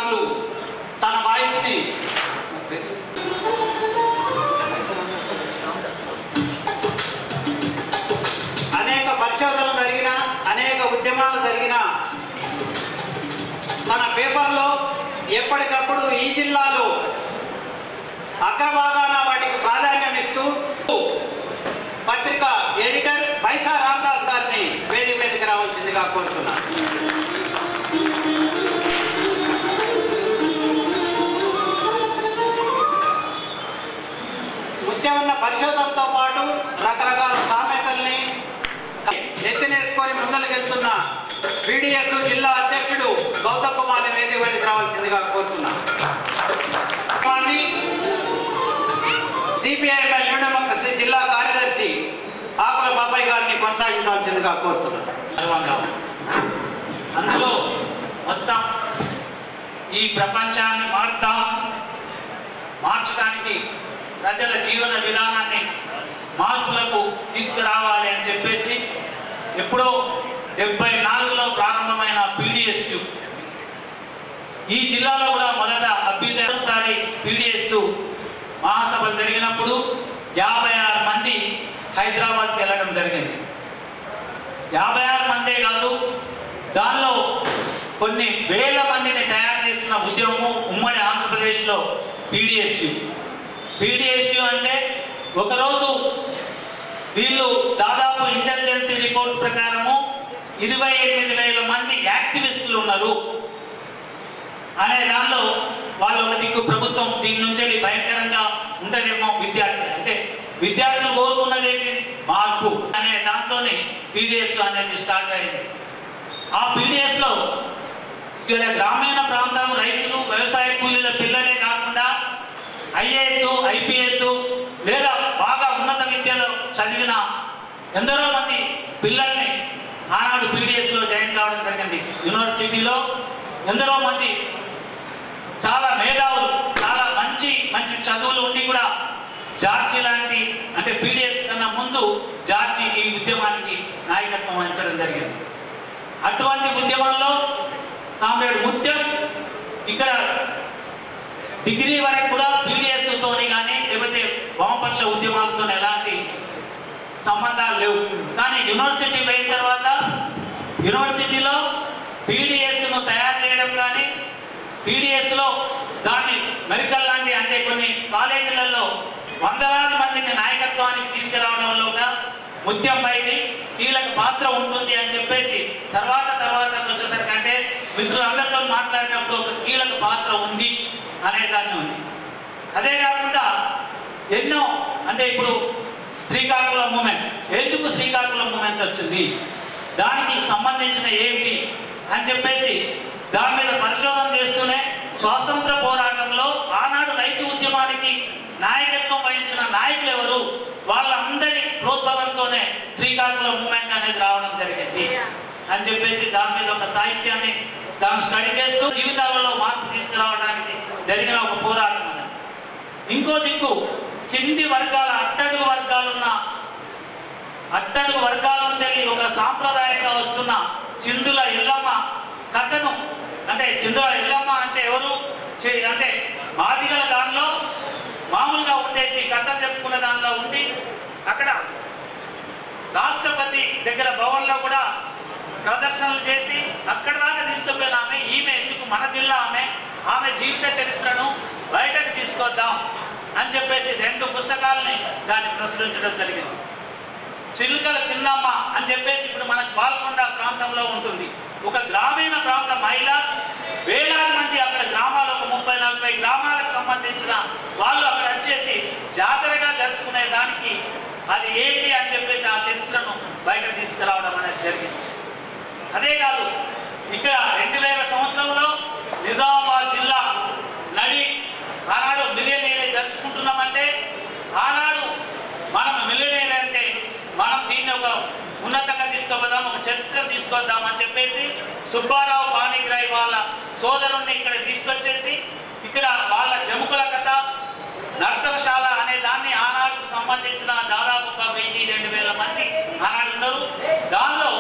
సార్లు తన వాయిస్ని అనేక పరిశోధనలు జరిగిన అనేక ఉద్యమాలు జరిగిన తన పేపర్లో ఎప్పటికప్పుడు ఈ జిల్లాలో అగ్రభాగాన వాటికి ప్రాధాన్యం ఇస్తూ పత్రిక ఎడిటర్ బైసా రామదాస్ గారిని వేదిక మీదకి రావాల్సిందిగా కోరుతున్నాను. ముఖ్యమైన పరిశోధనలతో పాటు రకరకాల సామెతల్ని నెత్తినేసుకొని ముందలుకెళ్తున్న పీడిఎస్ జిల్లా అధ్యక్షుడు గౌతమ్ కుమార్ని వేదిక మీదకి రావాల్సిందిగా కోరుతున్నాను. సిపిఐఎంఎల్ న్యూ డెమోక్రసీ జిల్లా కార్యదర్శి ఆకుల బాబాయ్ గారిని కొనసాగించాల్సిందిగా కోరుతున్నాను. అందులో మొత్తం ఈ ప్రపంచాన్ని మార్చడానికి ప్రజల జీవన విధానాన్ని మార్పులకు తీసుకురావాలి అని చెప్పేసి ఎప్పుడో 74లో ప్రారంభమైన పీడిఎస్ ఈ జిల్లాలో కూడా మొదట అభ్యుదయసారి పీడిఎస్ మహాసభలు జరిగినప్పుడు 56 మంది హైదరాబాద్కి వెళ్ళడం జరిగింది. 56 మందే కాదు, దానిలో కొన్ని వేల మందిని తయారు చేసిన ఉద్యమము ఉమ్మడి ఆంధ్రప్రదేశ్లో పీడిఎస్ అంటే ఒకరోజు వీళ్ళు దాదాపు ఇంటెలిజెన్స్ రిపోర్ట్ ప్రకారము 28,000 మంది యాక్టివిస్టులు ఉన్నారు అనే దానిలో వాళ్ళు ఒక దిక్కు ప్రభుత్వం దీని నుంచి భయంకరంగా ఉంటదేమో విద్యార్థులు కోరుకున్నది ఏంటి మార్పు అనే దాంతోనే పీడిఎస్ అనేది స్టార్ట్ అయింది. ఆ పీడిఎస్ లో ఇక్కడ గ్రామీణ ప్రాంతం రైతులు వ్యవసాయ కూలీల పిల్లలే కాకుండా ఐఏఎస్ ఐపీఎస్ లేదా బాగా ఉన్నత విద్యలో చదివిన ఎందరో మంది పిల్లల్ని ఆనాడు పీడిఎస్ లో జాయిన్ కావడం జరిగింది. యూనివర్సిటీలో ఎందరో మంది చాలా మేధావులు, చాలా మంచి మంచి చదువులు ఉండి కూడా జార్జి లాంటి అంటే పీడిఎస్ కన్నా ముందు జార్జి ఈ ఉద్యమానికి నాయకత్వం వహించడం జరిగింది. అటువంటి ఉద్యమంలో కామ్రేడ్ ముత్యం ఇక్కడ డిగ్రీ వరకు కూడా పీడిఎస్ తోని కానీ లేకపోతే వామపక్ష ఉద్యమాలతో ఎలాంటి సంబంధాలు లేవు. కానీ యూనివర్సిటీ పోయిన తర్వాత యూనివర్సిటీలో పీడిఎస్ను తయారు చేయడం కానీ పీడిఎస్లో దాన్ని మెడికల్ లాంటి అంటే కొన్ని కాలేజీలలో వందలాది మందిని నాయకత్వానికి తీసుకురావడంలో ముత్యంపైది కీలక పాత్ర ఉంటుంది అని చెప్పేసి తర్వాత వచ్చేసరికి అంటే మిత్రులందరితో మాట్లాడినప్పుడు ఒక కీలక పాత్ర ఉంది అనేదాన్ని ఉంది. అదే కాకుండా ఎన్నో అంటే ఇప్పుడు శ్రీకాకుళం మూమెంట్, ఎందుకు శ్రీకాకుళం మూమెంట్ వచ్చింది, దానికి సంబంధించిన ఏమిటి అని చెప్పేసి దాని మీద పరిశోధన చేస్తూనే స్వాతంత్ర పోరాటంలో ఆనాడు రైతు ఉద్యమానికి నాయకత్వం వహించిన నాయకులు ఎవరు, వాళ్ళందరి ప్రోద్బలంతోనే శ్రీకాకుళం మూమెంట్ అనేది రావడం జరిగింది అని చెప్పేసి దాని మీద ఒక సాహిత్యాన్ని దాన్ని స్టడీ చేస్తూ జీవితాలలో మార్పు తీసుకురావడానికి జరిగిన ఒక పోరాటం అది. ఇంకో దిక్కు కింది వర్గాల అట్టడుగు వర్గాల నుంచి ఒక సాంప్రదాయంగా వస్తున్న చిందుల ఎల్లమ్మ కథను అంటే చిందుల ఎల్లమ్మ అంటే ఎవరు అంటే మాదిగల దానిలో మామూలుగా ఉండేసి కథలు చెప్పుకున్న దానిలో ఉండి అక్కడ రాష్ట్రపతి దగ్గర భవన్లో కూడా ప్రదర్శనలు చేసి అక్కడ దాకా తీసుకుపోయిన ఈమె ఎందుకు మన జిల్లా ఆమె జీవిత చరిత్రను బయటకు తీసుకొద్దాం అని చెప్పేసి 2 పుస్తకాలని దాన్ని ప్రచురించడం జరిగింది. చిలుకల చిన్నమ్మ అని చెప్పేసి ఇప్పుడు మనకు పాల్కొండ ప్రాంతంలో ఉంటుంది. ఒక గ్రామీణ ప్రాంత మహిళ, వేలాది మంది అక్కడ గ్రామాలు ఒక 30-40 గ్రామాలకు సంబంధించిన వాళ్ళు అక్కడ వచ్చేసి జాతరగా జరుపుకునే దానికి అది ఏంటి అని చెప్పేసి ఆ చరిత్రను బయట తీసుకురావడం అనేది జరిగింది. అదే కాదు ఇక్కడ 2000 సంవత్సరంలో నిజామాబాద్ జిల్లా నడి ఆనాడు మిలియనేర్ జరుపుకుంటున్నామంటే ఆనాడు మనం మిలియనేర్ అంటే మనం దీన్ని ఒక ఉన్నతంగా తీసుకుపోదాం, ఒక చరిత్ర తీసుకొద్దాం అని చెప్పేసి సుబ్బారావు పాణిగ్రాహి వాళ్ళ సోదరుణ్ణి ఇక్కడ తీసుకొచ్చేసి ఇక్కడ వాళ్ళ జముకుల కథ నర్తనశాల అనే దాన్ని ఆనాడుకు సంబంధించిన దాదాపు 1000-2000 మంది ఆనాడు ఉన్నారు. దానిలో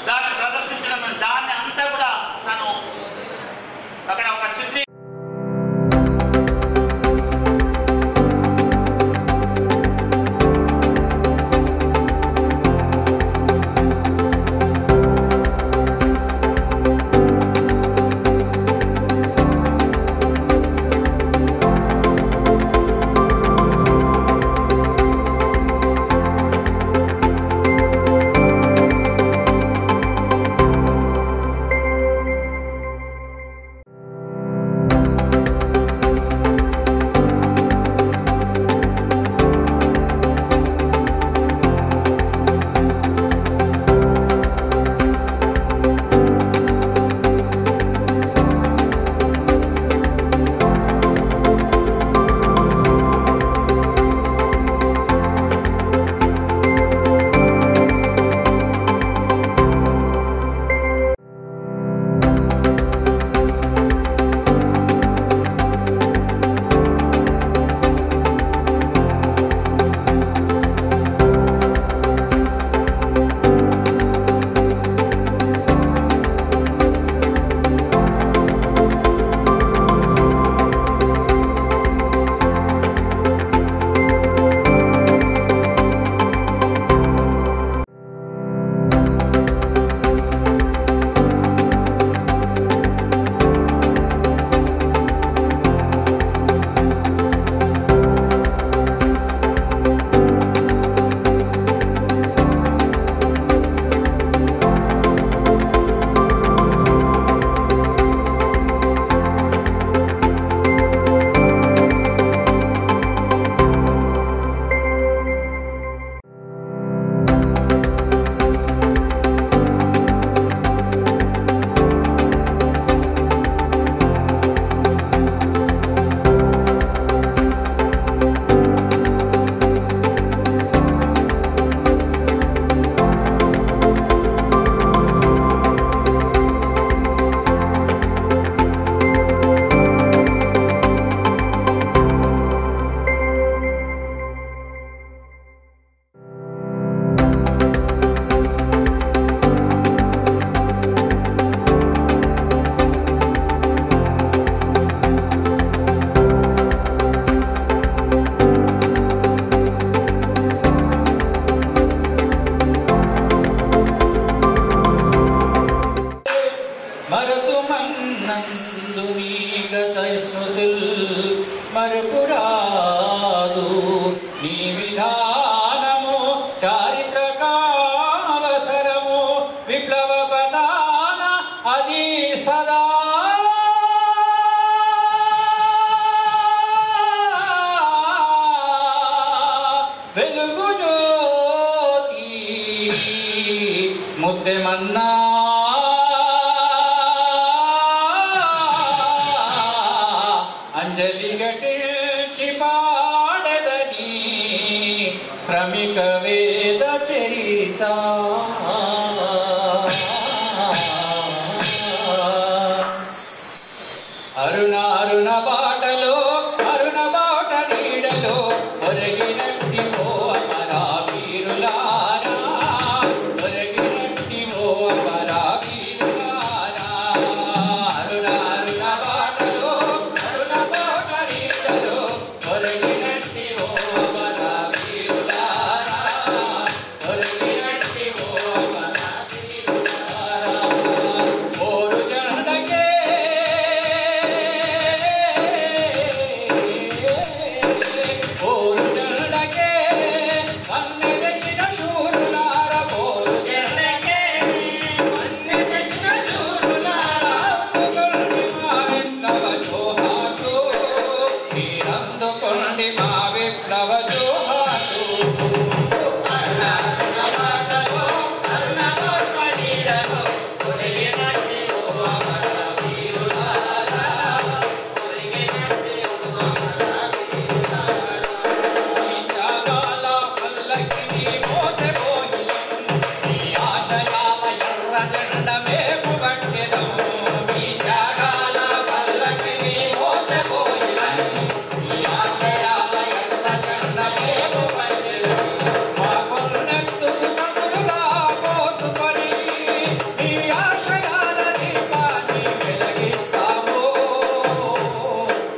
దాన్ని ప్రదర్శించడం దాన్ని అంతా కూడా తను నందు మీ గత స్మృతుల్ మరుపురాదు నీ విధానము చారిత్రకావసరము విప్లవ పదాన అది సదా వెలుగు జ్యోతి ముద్దెమన్నా అంజలి గటిల్చి పాడదని శ్రమిక వేద చరిత అరుణ అరుణ బాటలో అరుణ బాట నీడలో ఒరగినట్టి ఓ అమరా వీరులారా ఒరగినట్టి ఓ అమరా వీరులారా అరుణ అరుణ బాటలో అరుణ బాట నీడలో ఒరగినట్టి ఓ అమరా వీరులారా ఒరగినట్టి ఓ అమరా వీరులారా ఓరు జనకే ఓరు జనకే అన్నె తెచ్చిన శూరులార ఓరు జనకే అన్నె తెచ్చిన శూరులార అందుకొండి మా విప్లవ జోహారు మీరందుకొండి మా విప్లవ జోహారు అరుణ అరుణ బాటలో అరుణ బాట నీడలో ఒరిగినట్టి ఓ అమర వీరులారా ఒరిగినట్టి ఓ అమర వీరులారా ఈ త్యాగాల పల్లకిని మోసెపోయినం ఈ ఆశయాల ఎర్ర జెండ మేము పట్టెదం ఈ త్యాగాల పల్లకిని మోసెపోయినం ఈ ఆశయాల ఎర్ర జెండ మేము పట్టెదం మా కొన్నెత్తురు చమురుగా పోసుకొని ఈ ఆశయాల దీపాన్ని వెలిగిస్తాము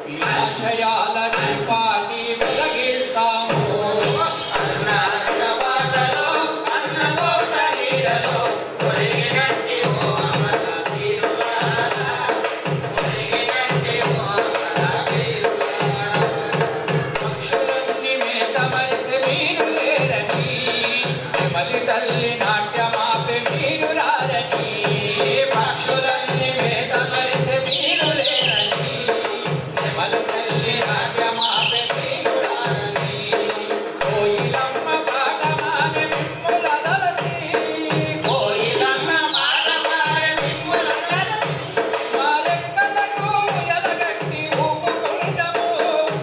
ఈ ఆశయాల దీపాన్ని వెలిగిస్తాము అరుణ అరుణ బాటలో అరుణ బాట నీడలో ఒరిగినట్టి ఓ అమర వీరులారా ఒరిగినట్టి ఓ అమర వీరులారా పక్షులన్నీ మేత మరిసె మీరు లేరని నెమలి తల్లి నాట్యమాపే మీరు రారని పక్షులన్నీ మేత మరిసె మీరు లేరని నెమలి తల్లి నాట్యమాపే మీరు రారని కోయిలమ్మ పాట మానే మిమ్ముల దలసి కోయిలమ్మ పాట మానే మిమ్ముల దలసి మా రెక్కలకు ఎలగట్టి ఊపుకుంటము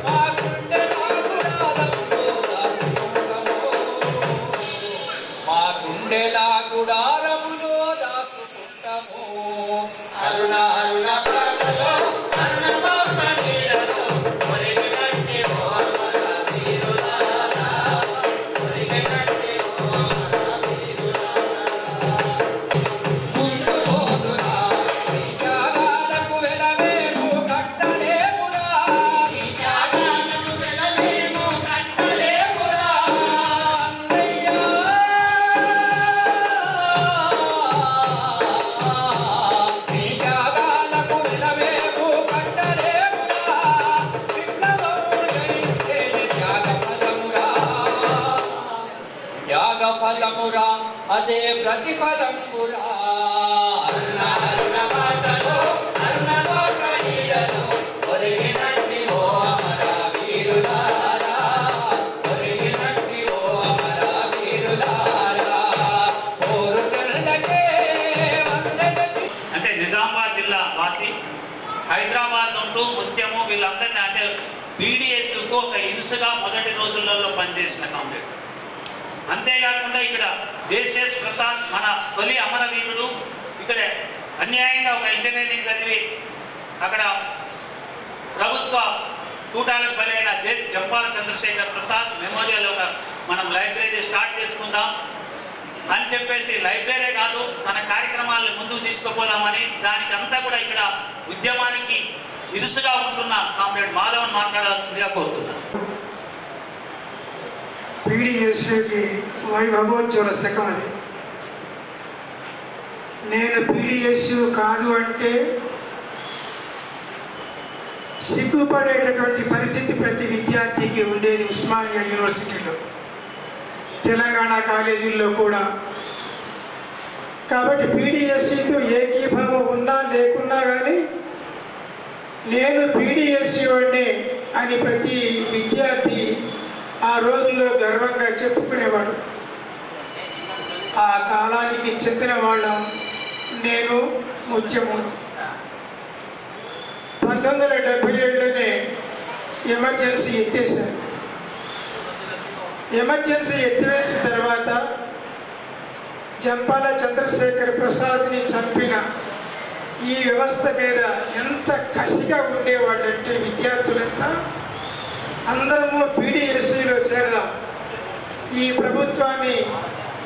మా గుండెల గుడారములో దాసుకుంటము మా గుండెల గుడారములో దాసుకుంటము అరుణ అరుణ పాటలో అరుణ పాట నీడలో ఒరిగినట్టి ఓ అమర వీరులారా ఒరిగినట్టి ఓ అమర వీరులారా ముందు పోదురా ఈ త్యాగాలకు వెలవేము కట్టలేమురా ఈ త్యాగాలకు వెలవేము కట్టలేమురా అన్నయ్య ఈ త్యాగాలకు వెలవేము కట్టలేమురా విప్లవము జయిస్తేనే త్యాగ ఫలమురా త్యాగ ఫలమురా అదే ప్రతిఫలమురా అరుణ అరుణ బాటలో అరుణ బాట నీడలో ఒరిగినట్టి ఓ అమర వీరులారా ఒరిగినట్టి ఓ అమర వీరులారా ఓరు జనకే వందనకి అంటే నిజామాబాద్ జిల్లా వాసి హైదరాబాద్ ఉంటూ ముత్యము వీళ్ళందరినీ అంటే పీడిఎస్కు ఒక ఇరుసుగా మొదటి రోజులలో పనిచేసిన కామ్రేడ్. అంతేకాకుండా ఇక్కడ జేసీఎస్ ప్రసాద్ మన తొలి అమరవీరుడు. ఇక్కడ అన్యాయంగా ఒక ఇంజనీరింగ్ చదివి అక్కడ ప్రభుత్వ కూటాలకు బలైన జంపాల చంద్రశేఖర్ ప్రసాద్ మెమోరియల్ ఒక మనం లైబ్రరీ స్టార్ట్ చేసుకుందాం అని చెప్పేసి లైబ్రరీ కాదు తన కార్యక్రమాలను ముందుకు తీసుకుపోదామని దానికంతా కూడా ఇక్కడ ఉద్యమానికి ఇరుసుగా ఉంటున్న కామ్రేడ్ మాధవన్ మాట్లాడాల్సిందిగా కోరుతున్నాను. పీడిఎస్కి వైభవోత్సవ శకం అది. నేను పీడిఎస్ కాదు అంటే సిగ్గుపడేటటువంటి పరిస్థితి ప్రతి విద్యార్థికి ఉండేది ఉస్మానియా యూనివర్సిటీలో, తెలంగాణ కాలేజీల్లో కూడా. కాబట్టి పీడిఎస్సితో ఏకీభావం ఉన్నా లేకున్నా కానీ నేను పీడిఎస్సి వాడిని అని ప్రతి విద్యార్థి ఆ రోజుల్లో గర్వంగా చెప్పుకునేవాడు. ఆ కాలానికి చెందిన వాళ్ళం నేను, ముత్యమును. 1977లోనే ఎమర్జెన్సీ ఎత్తేసారు. ఎమర్జెన్సీ ఎత్తివేసిన తర్వాత జంపాల చంద్రశేఖర్ ప్రసాద్ని చంపిన ఈ వ్యవస్థ మీద ఎంత కసిగా ఉండేవాళ్ళంటే విద్యార్థులంతా అందరము పీడిఎస్సిలో చేరదాం, ఈ ప్రభుత్వాన్ని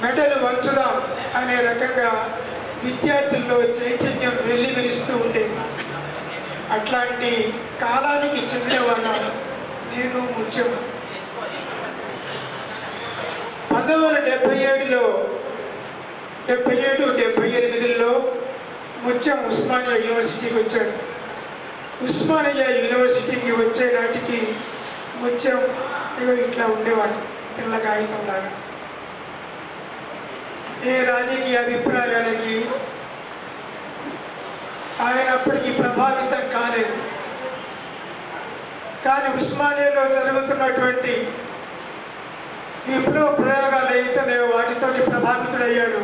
మెడలు వంచుదాం అనే రకంగా విద్యార్థుల్లో చైతన్యం వెల్లివిరుస్తూ ఉండేది. అట్లాంటి కాలానికి చెందిన వాళ్ళను నేను, ముత్యము. 1977లో 77-78లో ముత్యం ఉస్మానియా యూనివర్సిటీకి వచ్చాడు. ఉస్మానియా యూనివర్సిటీకి వచ్చే నాటికి ముత్యం ఇట్లా ఉండేవాడు, తెల్ల కాగితం లాగా. ఏ రాజకీయ అభిప్రాయాలకి ఆయన అప్పటికి ప్రభావితం కాలేదు. కానీ ఉస్మానియాలో జరుగుతున్నటువంటి విప్లవ ప్రయోగాలు అయితేనే వాటితోటి ప్రభావితుడయ్యాడు.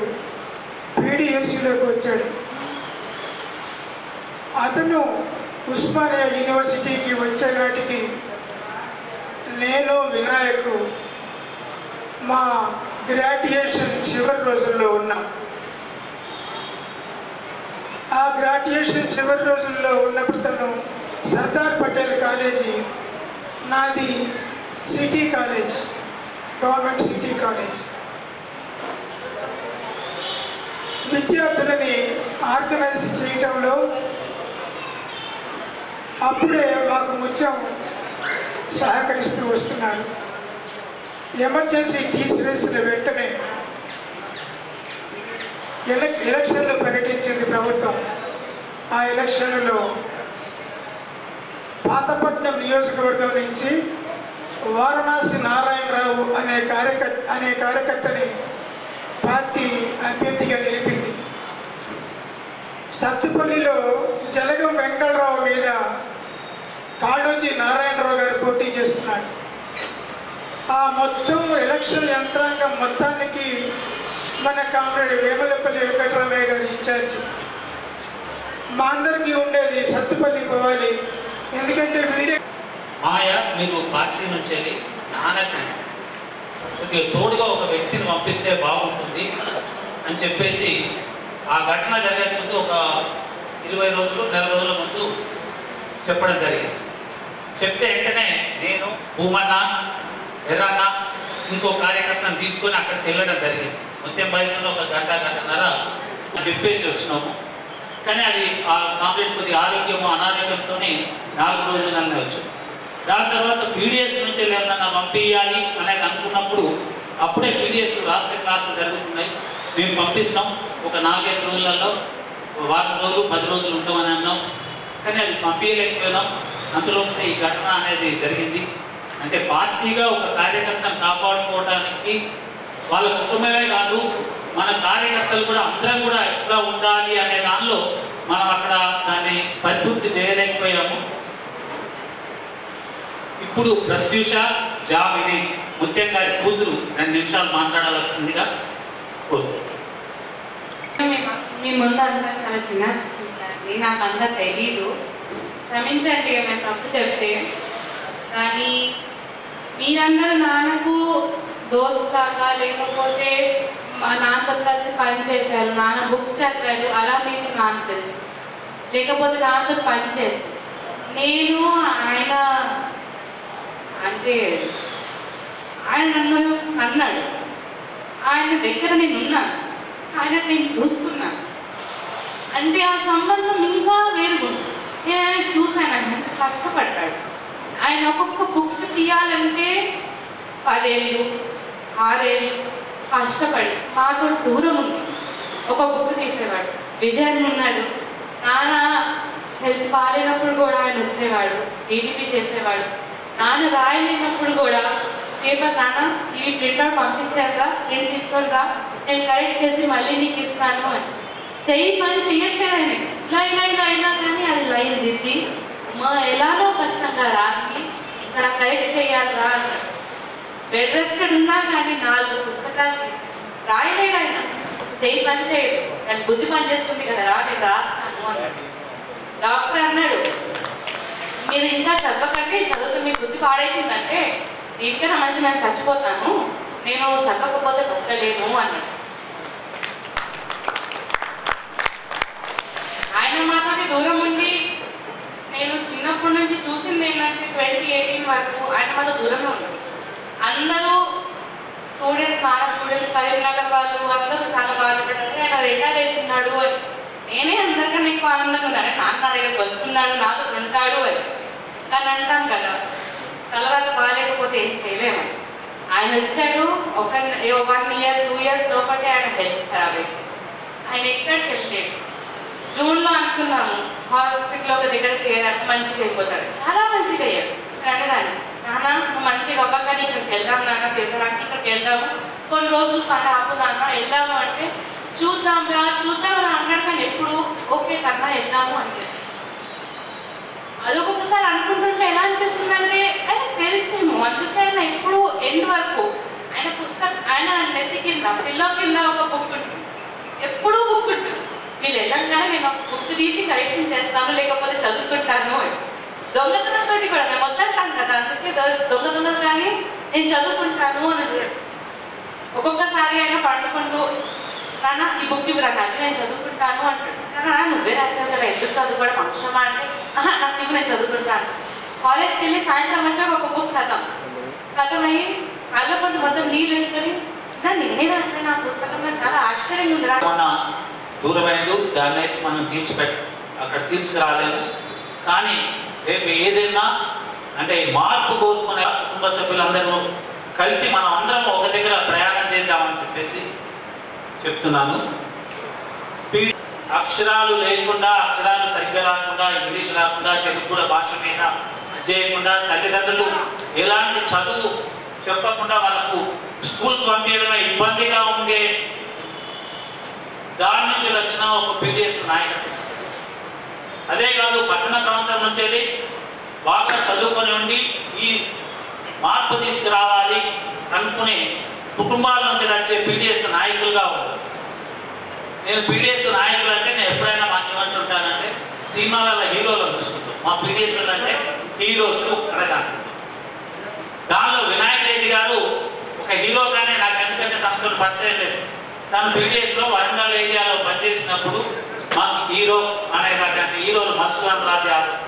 పీడిఎస్సిలోకి వచ్చాడు. అతను ఉస్మానియా యూనివర్సిటీకి వచ్చే నాటికి నేను, వినాయకు మా గ్రాడ్యుయేషన్ చివరి రోజుల్లో ఉన్నాం. ఆ గ్రాడ్యుయేషన్ చివరి రోజుల్లో ఉన్నప్పుడు తను సర్దార్ పటేల్ కాలేజీ, నాది city college, government city college. విద్యార్థులని ఆర్గనైజ్ చేయటంలో అప్పుడే మాకు ముత్యం సహకరిస్తూ వస్తున్నాడు. ఎమర్జెన్సీ తీసివేసిన వెంటనే ఎలక్షన్లు ప్రకటించింది ప్రభుత్వం. ఆ ఎలక్షన్లలో పాతపట్నం నియోజకవర్గం నుంచి వారణాసి నారాయణరావు అనే కార్యకర్తని పార్టీ అభ్యర్థిగా నిలిపింది. సత్తుపల్లిలో జలగం వెంకటరావు మీద కాళోజీ నారాయణరావు గారు పోటీ చేస్తున్నాడు. ఆ మొత్తం ఎలక్షన్ యంత్రాంగం మొత్తానికి మన కామ్రేడ్ వేములపల్లి వెంకటరామయ్య గారు ఇన్ఛార్జి. మా అందరికీ ఉండేది సత్తుపల్లి పోవాలి, ఎందుకంటే మీడియా మాయా మీరు పార్టీ నుంచి వెళ్ళి నాన్నకు తోడుగా ఒక వ్యక్తిని పంపిస్తే బాగుంటుంది అని చెప్పేసి ఆ ఘటన జరిగే ముందు ఒక 20 రోజులు, నెల రోజుల ముందు చెప్పడం జరిగింది. చెప్తే వెంటనే నేను, భూమన్న, ఎర్రన్న, ఇంకో కార్యకర్తను తీసుకొని అక్కడికి వెళ్ళడం జరిగింది. మొత్తం బయటలో ఒక గంటన్నర చెప్పేసి వచ్చినాము. కానీ అది ఆ కాంప్లెక్స్ కొద్దిగా ఆరోగ్యము అనారోగ్యంతో 4 రోజులనే వచ్చాము. దాని తర్వాత పీడిఎస్ నుంచి ఏమన్నా పంపించాలి అనేది అనుకున్నప్పుడు అప్పుడే పీడిఎస్ రాష్ట్ర క్లాసులు జరుగుతున్నాయి, మేము పంపిస్తాం, ఒక 4-5 రోజులలో, వారం రోజులు 10 రోజులు ఉంటామని అన్నాం. కానీ అది పంపించలేకపోయినాం. అందులో ఈ ఘటన అనేది జరిగింది. అంటే పార్టీగా ఒక కార్యకర్తను కాపాడుకోవడానికి వాళ్ళ కుటుంబమే కాదు, మన కార్యకర్తలు కూడా అందరం కూడా ఎట్లా ఉండాలి అనే దానిలో మనం అక్కడ దాన్ని పరిపూర్తి చేయలేకపోయాము. ఇప్పుడు ప్రత్యూష జామిని ముత్యం గారి కూతురు 2 నిమిషాలు మాట్లాడవలసిందిగా మీ ముందు అంతా చాలా చిన్న నాకు అంతా తెలీదు, క్షమించండి మేము తప్పు చెప్తే. కానీ మీరందరూ నాన్నకు దోస్తాగా లేకపోతే మా నాన్నతో కలిసి పని చేశారు, నాన్న బుక్స్ చదివారు, అలా మీకు నాన్న తెలుసు, లేకపోతే నాన్నతో పని చేస్తాను. నేను ఆయన అంటే ఆయన నన్ను అన్నాడు, ఆయన దగ్గర నేను ఉన్నాను, ఆయన నేను చూసుకున్నాను. అంటే ఆ సంబంధం ఇంకా వేరుగుంది. నేను ఆయన చూశాను, ఆయన ఎంత కష్టపడ్డాడు. ఆయన ఒక్కొక్క బుక్ తీయాలంటే 10 ఏళ్ళు 6 ఏళ్ళు కష్టపడి మాతో దూరం ఉండి ఒక బుక్ తీసేవాడు. విజయన్ ఉన్నాడు, నాన్న హెల్త్ బాగాలేనప్పుడు కూడా ఆయన వచ్చేవాడు, ఏటీపీ చేసేవాడు. నాన్న రాయలేనప్పుడు కూడా పేపర్ నాన్న ఇవి ప్రింట్అవుట్ పంపించారుగా, ప్రింట్ తీసుకొనిరా, నేను కరెక్ట్ చేసి మళ్ళీ నీకు ఇస్తాను అని. పని చెయ్యట్లేదు ఆయన. ఇలా ఇలా ఇలా అయినా కానీ అది లైన్ దిద్ది ఎలానో కష్టంగా రాసి ఇక్కడ కరెక్ట్ చేయాలిరా అన్నాడు. బెడ్ రెస్టెడ్ ఉన్నా కానీ 4 పుస్తకాలు తీసి రాయలేడు ఆయన. పని చేయదు, కానీ బుద్ధి పని చేస్తుంది కదా రా, నేను రాస్తాను అన్నాడు. డాక్టర్ అన్నాడు, మీరు ఇంకా చదవకండి, చదువుతూ మీ బుద్ధి పాడైతుందంటే దీనికన్నా మంచి నేను చచ్చిపోతాను, నేను చదవకపోతే బతకలేను అన్నాడు. ఆయన మాతోటి దూరం ఉండి నేను చిన్నప్పటి నుంచి చూసింది ఏంటంటే 2018 వరకు ఆయన మాతో దూరమే ఉన్నాడు. అందరూ స్టూడెంట్స్ కరీంనగర్ వాళ్ళు అందరూ చాలా బాధపడ్డారు, ఆయన రిటైర్ అవుతున్నాడు అని. నేనే అందరికన్నా ఎక్కువ ఆనందంగా ఉన్నాను, నాన్న నా దగ్గరికి వస్తున్నాడు, నాతో ఉంటాడు అని. కానీ అంటాం కదా, తలరాత బాగాలేకపోతే ఏం చేయలేము. ఆయన వచ్చాడు, 1 year 2 years లోపటే ఆయన హెల్త్ ఖరాబ్ అయిపోయింది. ఆయన ఎక్కడికి వెళ్ళలేడు. జూన్లో అనుకున్నాము హాస్పిటల్లో ఒక దగ్గర చేయడానికి, మంచిగా అయిపోతాడు. చాలా మంచిగా అయ్యాడు. కానీ నాన్న నువ్వు మంచిగా అవ్వగానే ఇక్కడికి వెళ్దాం నాన్న, తిరగడానికి ఇక్కడికి వెళ్దాము, కొన్ని రోజులు పని ఆపుదాన్న వెళ్దాము అంటే చూద్దాం రా అన్నాడు. కానీ ఎప్పుడు ఓకే కన్నా వెళ్దాము అని. అదొకొకసారి అనుకుంటుంటే ఎలా అనిపిస్తుందంటే ఆయన తెలిసేమో, అందుకే ఆయన ఎప్పుడు ఎండ్ వరకు ఆయన పుస్తకం ఆయన నెత్తి కింద పిల్లో కింద ఒక బుక్ ఉంటుంది, ఎప్పుడూ బుక్ ఉంటుంది. వీళ్ళు వెళ్ళంగానే నేను ఒక బుక్ తీసి కరెక్షన్ చేస్తాను, లేకపోతే చదువుకుంటాను అని. దొంగతనంతో కూడా మేము వద్దంటాం కదా, అందుకే దొంగతనం కానీ నేను చదువుకుంటాను అని అన్నాడు. ఒక్కొక్కసారి ఆయన పండుకుంటూ నాన్న ఈ బుక్ ఇవ్వరా, అది నేను చదువుకుంటాను అంటాడు. నాన్న నువ్వే రాసావు కదా, ఎందుకు చదువుకోవడం అవసరమా అంటే నాకు ఇవ్వు, నేను చదువుకుంటాను. కాలేజ్కి వెళ్ళి సాయంత్రం వచ్చాక ఒక బుక్ కథమయ్యి అల్ల పండు మొత్తం నీళ్ళు వేసుకొని నేనే రాసాను ఆ పుస్తకంలో, చాలా ఆశ్చర్యంగా ఉంది. మన దూరమైనది దాన్ని మనం అక్కడ తీర్చుకురాలేము. కానీ రేపు ఏదైనా అంటే మార్పు కోరుకునే కుటుంబ సభ్యులందరూ కలిసి మనం అందరం ఒక దగ్గర ప్రయాణం చేద్దామని చెప్పేసి చెప్తున్నాను. అక్షరాలు లేకుండా, అక్షరాలు సరిగ్గా రాకుండా, ఇంగ్లీష్ రాకుండా, తెలుగు కూడా భాష మీద చేయకుండా, తల్లిదండ్రులు ఎలాంటి చదువు చెప్పకుండా వాళ్ళకు స్కూల్కి పంపించడమే ఇబ్బందిగా ఉండే దాని నుంచి వచ్చిన ఒక పీడిఎస్ నాయకుడు. అదే కాదు, పట్టణ ప్రాంతం నుంచి వెళ్ళి బాగా చదువుకొని ఉండి ఈ మార్పు తీసుకురావాలి అనుకునే కుటుంబాల నుంచి వచ్చే పీడిఎస్ నాయకులుగా ఉంటారు. నేను పీడిఎస్ నాయకులు అంటే నేను ఎప్పుడైనా మాకు ఏమంటుంటానంటే సినిమాలలో హీరోలను చూసుకుంటాం, మా పీడిఎస్ అంటే హీరోస్ అడగాలి. దానిలో వినాయక్ రెడ్డి గారు ఒక హీరోగానే నాకు ఎందుకంటే తనతో పరిచయం లేదు. తను పీడిఎస్లో వరంగల్ ఏరియాలో పనిచేసినప్పుడు మాకు హీరో అనేటటువంటి హీరోలు మసూదన్ రాజ్ యాదవ్,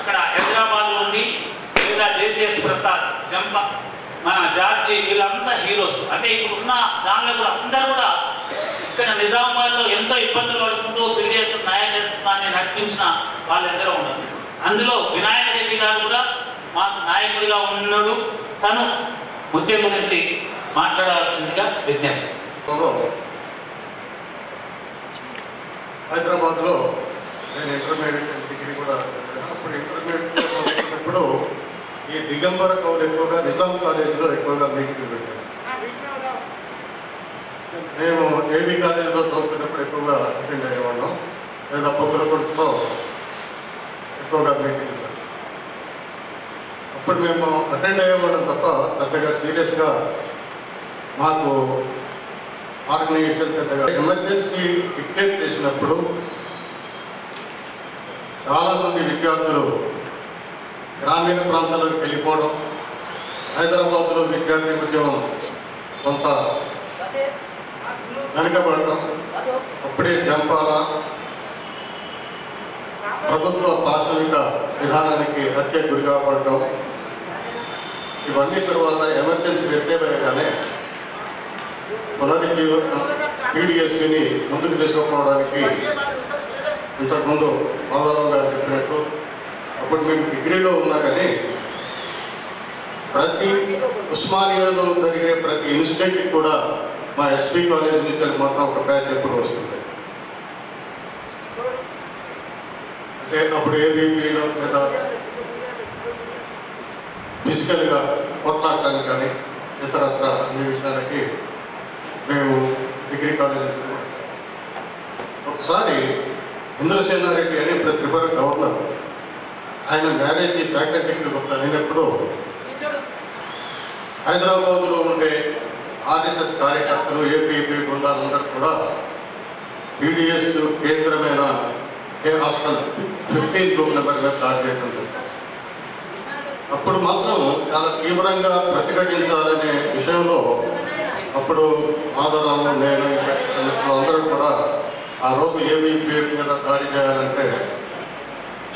అక్కడ హైదరాబాద్ నుండి లేదా జేసీఎస్ ప్రసాద్, జంప, మన జార్జి, వీళ్ళంతా హీరోస్. అంటే ఇప్పుడు ఉన్న దానిలో కూడా అందరూ కూడా ఇక్కడ నిజామాబాద్లో ఎంతో ఇబ్బందులు పడుకుంటూ పీడిఎస్ నాయకత్వాన్ని నడిపించిన వాళ్ళెందరూ ఉన్నారు. అందులో వినాయక రెడ్డి గారు కూడా మాకు నాయకుడిగా ఉన్నాడు. తను ఉద్యమం గురించి మాట్లాడాల్సిందిగా విజ్ఞప్తి. హైదరాబాద్లో నేను ఇంటర్మీడియట్ డిగ్రీ కూడా అప్పుడు ఇంటర్మీడియట్ ఈ దిగంబర కవులు ఎక్కువగా నిజాం కాలేజీలో ఎక్కువగా మీటింగ్లు పెట్టాను. మేము ఏబీ కాలేజీలో చదువుతున్నప్పుడు ఎక్కువగా అటెండ్ అయ్యేవాళ్ళం, లేదా పొద్దులకొండలో ఎక్కువగా మీటింగ్లు పెట్టాం. అప్పుడు మేము అటెండ్ అయ్యేవాళ్ళం తప్ప పెద్దగా సీరియస్గా మాకు ఆర్గనైజేషన్ పెద్దగా ఎమర్జెన్సీ డిక్లేర్ చేసినప్పుడు చాలామంది విద్యార్థులు గ్రామీణ ప్రాంతాలకు వెళ్ళిపోవడం, హైదరాబాద్లో విద్యార్థి ఉద్యమం కొంత వెనకబడటం, అప్పుడే జంపాల ప్రభుత్వ ప్రాథమిక విధానానికి హత్య గురి కాబడటం, ఇవన్నీ తర్వాత ఎమర్జెన్సీ వ్యక్తమయ్యగానే పునరుజ్జీవనం పీడిఎస్ని ముందుకు తీసుకుపోవడానికి ఇంతకుముందు మాధవరావు గారు చెప్పినట్టు అప్పుడు మేము డిగ్రీలో ఉన్నా కానీ ప్రతి ఉస్మానియాలో జరిగే ప్రతి ఇన్సిడెంట్కి కూడా మా ఎస్పీ కాలేజ్ నుంచి మొత్తం ఒక బ్యాచ్ ఎప్పుడు వస్తుంది. అంటే అప్పుడు ఏబీపీల మీద ఫిజికల్గా కొట్లాడటానికి కానీ ఇతరత్ర అన్ని విషయాలకి మేము డిగ్రీ కాలేజీ ఒకసారి ఇంద్రసేనారెడ్డి అని ఇప్పుడు త్రిపుర గవర్నర్, ఆయన మ్యారేజ్ ఫ్యాకల్టీకి అయినప్పుడు హైదరాబాద్లో ఉండే ఆర్ఎస్ఎస్ కార్యకర్తలు ఏపీపీ బృందాలందరూ కూడా పీడిఎస్ కేంద్రమైన ఏ హాస్టల్ 15 రూమ్ నెంబర్ మీద దాడి చేయడం జరిగింది. అప్పుడు మాత్రం చాలా తీవ్రంగా ప్రతిఘటించాలనే విషయంలో అప్పుడు మాధవరావు, నేను అందరూ కూడా ఆ రోజు ఏబీపీ మీద దాడి చేయాలంటే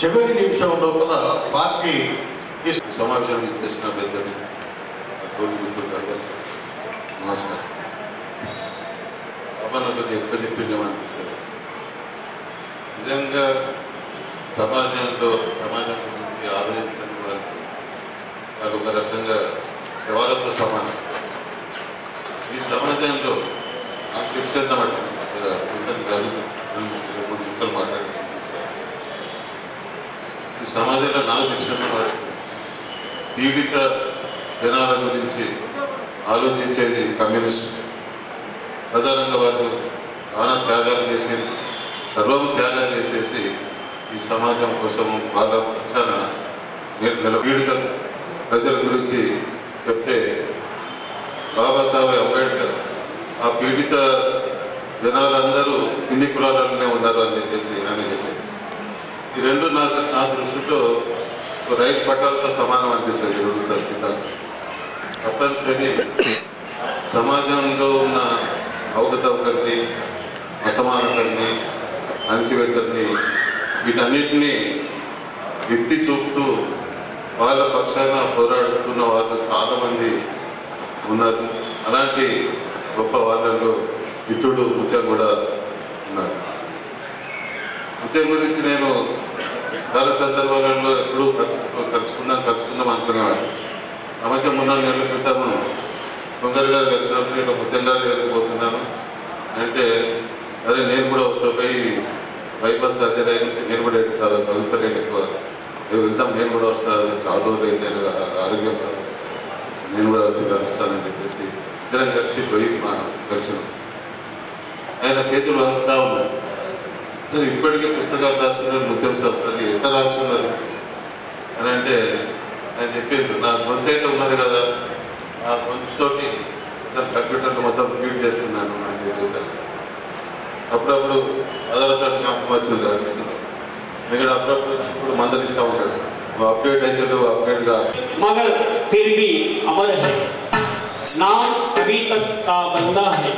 చివరి నిమిషం లోపల పార్టీ సమావేశం చేసిన పెద్దలు నమస్కారం. అబ్బాయి కొద్దిగా ఎక్కువ చెప్పిందేమో అనిపిస్తుంది. నిజంగా సమాజం గురించి ఆలోచించని వాళ్ళు ఒక రకంగా శవాలతో సమానం. ఈ సమాజంలో నాకు తెలిసేద్దామంట స్పీకర్ని కాదు, 2 ముక్కలు మాట్లాడిస్తారు. ఈ సమాజంలో నాకు తెలిసేద్దామంట పీడిత జనాల గురించి ఆలోచించేది కమ్యూనిస్ట్. ప్రధానంగా వాళ్ళు చాలా త్యాగాలు చేసి సర్వం త్యాగాలు చేసేసి ఈ సమాజం కోసం వాళ్ళ పక్షాన పీడిత ప్రజల గురించి చెప్తే బాబాసాహెబ్ అంబేద్కర్ ఆ పీడిత జనాలందరూ కింది కులాలలోనే ఉన్నారు అని చెప్పేసి ఆయన చెప్పారు. ఈ రెండు నా దృష్టిలో రైలు పట్టాలతో సమానం అనిపిస్తుంది. 2 సంకేతాలు తప్పనిసరి సమాజంలో ఉన్న అవకతవకల్ని, అసమానతల్ని, అణచివేతల్ని వీటన్నిటినీ ఎత్తి చూపుతూ వాళ్ళ పక్షాన పోరాడుతున్న వాళ్ళు చాలామంది ఉన్నారు. అలాంటి గొప్ప వాళ్ళలో మిత్రుడు ముత్యం కూడా ఉన్నారు. ముత్యం గురించి నేను చాలా సందర్భాలలో ఎప్పుడూ కలుసుకుందాం అనుకునేవాడు. ఆ మధ్య 3-4 నెలల క్రితం కొంగర్ గారు కలిసినప్పుడు నేను ముత్యం గారు వెళ్ళిపోతున్నాను అంటే, అరే నేను కూడా వస్తా పోయి బైపాస్ సర్జరీ నుంచి నేను కూడా ప్రభుత్వం ఎక్కువ వెళ్తాం, నేను కూడా వస్తాను, చాలా రోజులు అయితే ఆరోగ్యం కాదు, నేను కూడా వచ్చి కలుస్తానని చెప్పేసి ఇద్దరం కలిసి పోయి కలిసినాం. ఆయన చేతులు అంతా ఉన్నాయి. ఇప్పటికే పుస్తకాలు రాస్తున్నారు, ముత్యం సార్ అది ఎట్లా రాస్తున్నారు అని అంటే ఆయన చెప్పిండు, నా గొంతు అయితే ఉన్నది కదా, ఆ గొంతుతోటి మొత్తం కంప్యూటర్లో మొత్తం ఫీడ్ చేస్తున్నాను అని చెప్పేసారు. అప్పుడప్పుడు అదరసారి జ్ఞాపకం వచ్చింది ఎందుకంటే అప్పుడప్పుడు ఇప్పుడు మందలిస్తూ ఉంటాడు, अपडेट है चलो अपडेट का मगर फिर भी अमर है, नाम अभी तक का बंदा है।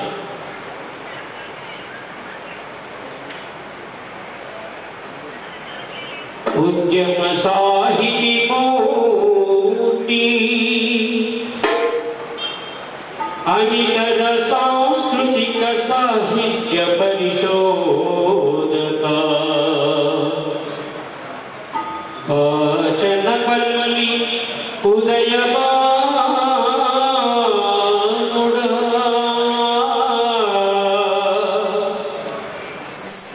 उद्यम साहिती मूर्ति अनितर सांस्कृतिक साहित्य परिशोधका वाचनपल्ली उदयमानुडा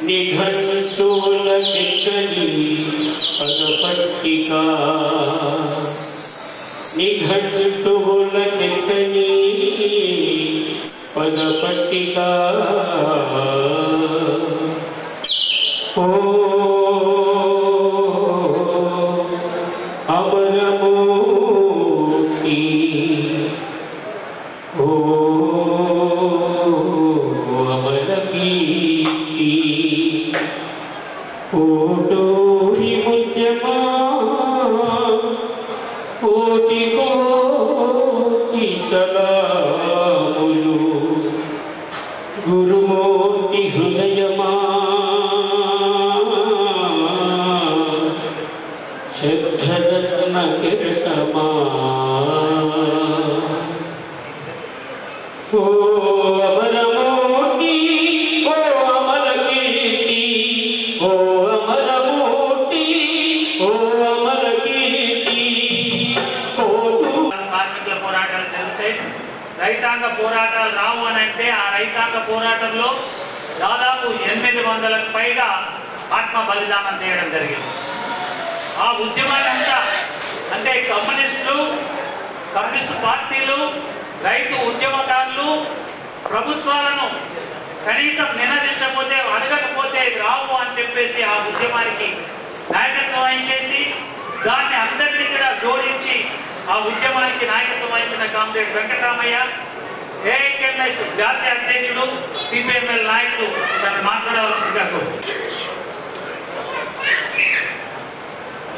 निघंटुल किकली पदपट्टिका निघंटुल किकली पदपट्टिका ओ अमरमूर्ति ओ अमरकीर्ति कोटोरी मुज्जमा कोटि कोटि सलामुलु गुरुमूर्ति हृदयमा सिद्धरत्न कीर्तमा ओ अमरमूर्ति ओ अमरकीर्ति ओ अमरमूर्ति ओ अमरकीर्ति కార్మికుల పోరాటాలు జరుగుతాయి, రైతాంగ పోరాటాలు రావు అని అంటే ఆ రైతాంగ పోరాటంలో దాదాపు 800కు పైగా ఆత్మ బలిదానం చేయడం జరిగింది. ఆ ఉద్యమాన్ని అంతా అంటే కమ్యూనిస్టు పార్టీలు, రైతు ఉద్యమకారులు ప్రభుత్వాలను కనీసం నినదించకపోతే, అడగకపోతే రావు అని చెప్పేసి ఆ ఉద్యమానికి నాయకత్వం వహించేసి దాన్ని అందరినీ కూడా జోడించి ఆ ఉద్యమానికి నాయకత్వం వహించిన కామ్రేడ్ వెంకటరామయ్య, ఏఐకేఎంఎస్ జాతీయ అధ్యక్షుడు, సిపిఎంఎల్ నాయకులు దాన్ని మాట్లాడవలసిందిగా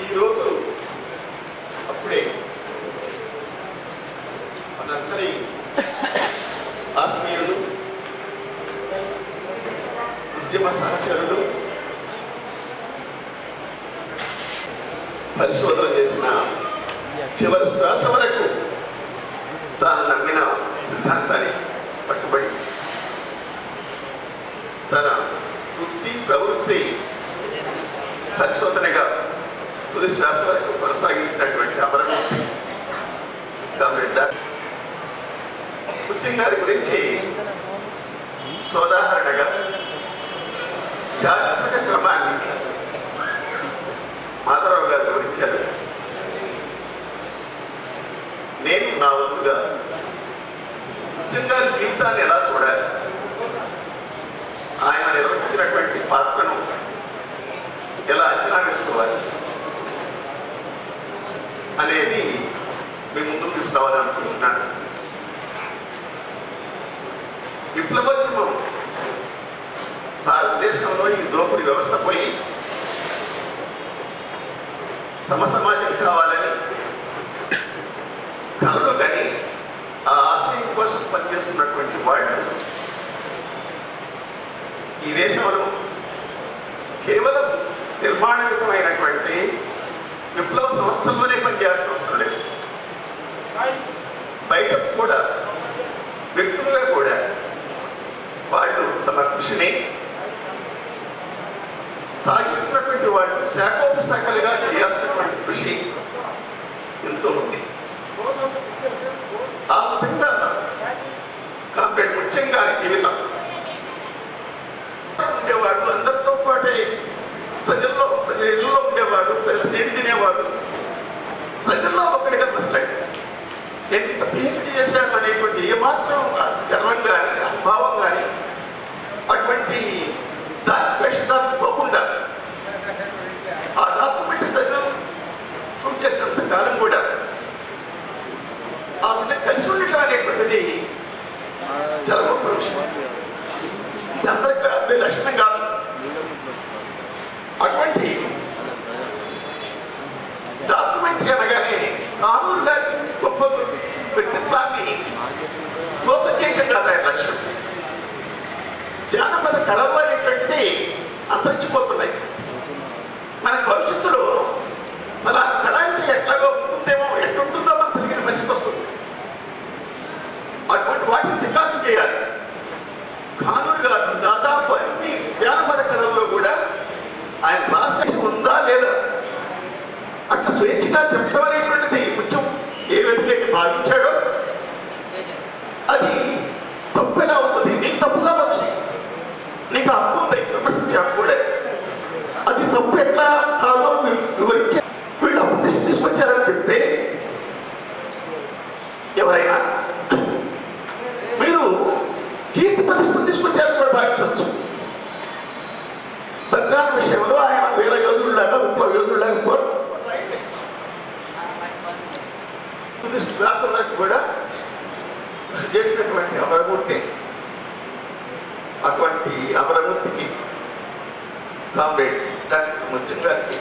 ఈరోజు అప్పుడే మనందరి ఆత్మీయులు, ఉద్యమ సహచరులు, పరిశోధన చేసిన చివరి శ్వాస వరకు తాను నమ్మిన సిద్ధాంతాన్ని పట్టుబడి తన వృత్తి ప్రవృత్తి పరిశోధనగా తుది శ్వాస వరకు కొనసాగించినటువంటి అమరమూర్తి కామ్రేడ్ ముత్యం గారి గురించి సోదాహరణగా చారిత్రక క్రమాన్ని మాధవరావు గారు వివరించారు. నేను నా వంతుగా ముత్యం గారి జీవితాన్ని ఎలా చూడాలి, ఆయన నిర్వహించినటువంటి పాత్రను ఎలా అంచనా వేసుకోవాలి అనేది మీ ముందుకు తీసుకురావాలని అనుకుంటున్నాను. విప్లవోద్యమం భారతదేశంలో ఈ దోపిడీ వ్యవస్థ పోయి సమసమాజం కావాలని కలలు కానీ ఆ ఆశయం కోసం పనిచేస్తున్నటువంటి వాళ్ళు ఈ దేశంలో కేవలం నిర్మాణయుతమైనటువంటి విప్లవ సంస్థల్లోనే పనిచేయాల్సిన అవసరం లేదు. బయట కూడా వ్యక్తులుగా కూడా వాళ్ళు తమ కృషిని సాగిస్తున్నటువంటి వాళ్ళు శాఖోపశాఖలుగా చేయాల్సినటువంటి కృషి ఎంతో ఉంది. ఆ విధంగా కామ్రేడ్ ముత్యం గారి జీవితం ఉండేవాడు, అందరితో పాటే ప్రజల ఇళ్ళలో ఉండేవాడు, ప్రజలు నీటి తినేవాడు, ప్రజల్లో ఒక్కడిగా మసలాడు. ఎంత పిహెచ్డి చేశాను అనేటువంటి ఏమాత్రం గర్వం కానీ అహంభావం కానీ అటువంటి దాని వేషాన్ని పోకుండా ఆ డాక్యుమెంటరీ సైతం షూట్ చేసినంత కాలం కూడా ఆ విధంగా కలిసి ఉండటం అనేటువంటిది చాలా గొప్ప విషయం. ఇది అందరికీ అదే లక్షణం కాదు. అటువంటి డాక్యుమెంటరీ అనగానే కానూరు గారి గొప్ప వ్యక్తిత్వాన్ని గొప్ప చేయడం కాదు ఆయన లక్ష్యం. జానపద కళలు అనేటువంటిది అంతరించిపోతున్నాయి. మన భవిష్యత్తులో మన కళ అంటే ఎట్లాగో ఉంటుందేమో, ఎట్టుంటుందో మన తిరిగిన పరిస్థితి వస్తుంది. అటువంటి వాటిని రికార్డు చేయాలి. కానూరు గారు దాదాపు అన్ని జానపద కళల్లో కూడా ఆయన రాసి ఉందా లేదా అట్లా స్వేచ్ఛగా చెప్పడం అనేటువంటిది కొంచెం ఏ విధంగా భావించాడో అది తప్పు ఎలా అవుతుంది. నీకు తప్పు కావచ్చు, నీకు హక్కు ఉంది విమర్శించే హక్కు కూడా. అది తప్పు ఎట్లా కాదో వివరించే వీళ్ళు అప్పు తీసుకొచ్చారని చెప్తే ఎవరైనా మీరు కీర్తి ప్రతిష్టం తీసుకొచ్చారని కూడా భావించవచ్చు. బద్రాన్ విషయంలో ఆయన వీర యోధుడులాగా విప్లవ యోధుడులాగా కోరు శ్వాస వరకు కూడా కృషి చేసినటువంటి అమరమూర్తి. అటువంటి అమరమూర్తికి కామ్రేడ్ డాక్టర్ ముత్యం గారికి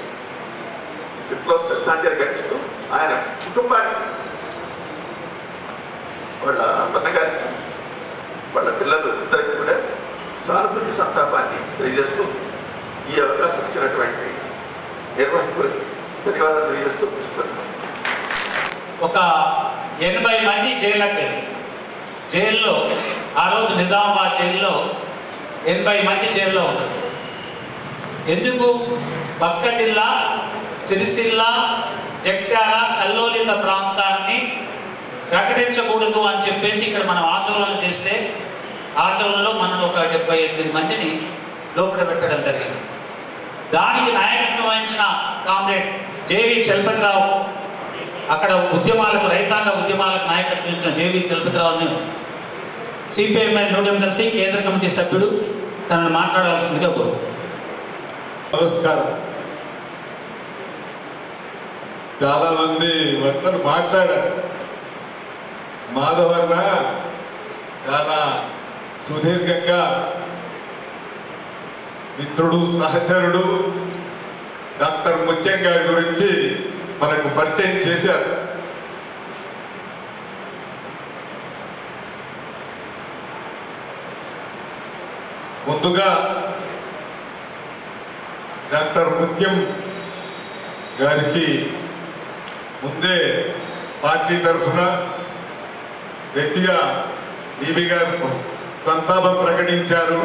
విప్లవ శ్రద్ధాంజలి ఘటిస్తూ ఆయన కుటుంబానికి, వాళ్ళ అన్నగారికి, వాళ్ళ పిల్లలు ఇద్దరికి కూడా సానుభూతి సంతాపాన్ని తెలియజేస్తూ ఈ అవకాశం ఇచ్చినటువంటి నిర్వాహకులకి ధన్యవాదాలు తెలియజేస్తూ ఇస్తున్నాను. ఒక 80 మంది జైల్లో ఆ రోజు నిజామాబాద్ జైల్లో 80 మంది జైల్లో ఉన్నారు. ఎందుకు? పక్క జిల్లా సిరిసిల్ల, జగ్త్యాల, కల్లోలిత ప్రాంతాన్ని ప్రకటించకూడదు అని చెప్పేసి ఇక్కడ మనం ఆందోళన చేస్తే ఆందోళనలో మనం ఒక 78 మందిని లోపల పెట్టడం జరిగింది. దానికి నాయకత్వం వహించిన కామ్రేడ్ జేవి చలపతిరావు, అక్కడ ఉద్యమాలకు రైతాంగ ఉద్యమాలకు నాయకత్వం ఇచ్చిన జేవి చలపతిరావుని సిపిఐఎంఎల్ న్యూ డెమోక్రసీ కేంద్ర కమిటీ సభ్యుడు తనను మాట్లాడవలసిందిగా కోరుతున్నాను. నమస్కారం. చాలా మంది వక్తలు మాట్లాడారు. మాధవన్న చాలా సుదీర్ఘంగా మిత్రుడు, సహచరుడు డాక్టర్ ముత్యం గారి గురించి మనకు పరిచయం చేశారు. ముందుగా డాక్టర్ ముత్యం గారికి ముందే పార్టీ తరఫున వ్యక్తిగా ఈవి గారు సంతాపం ప్రకటించారు.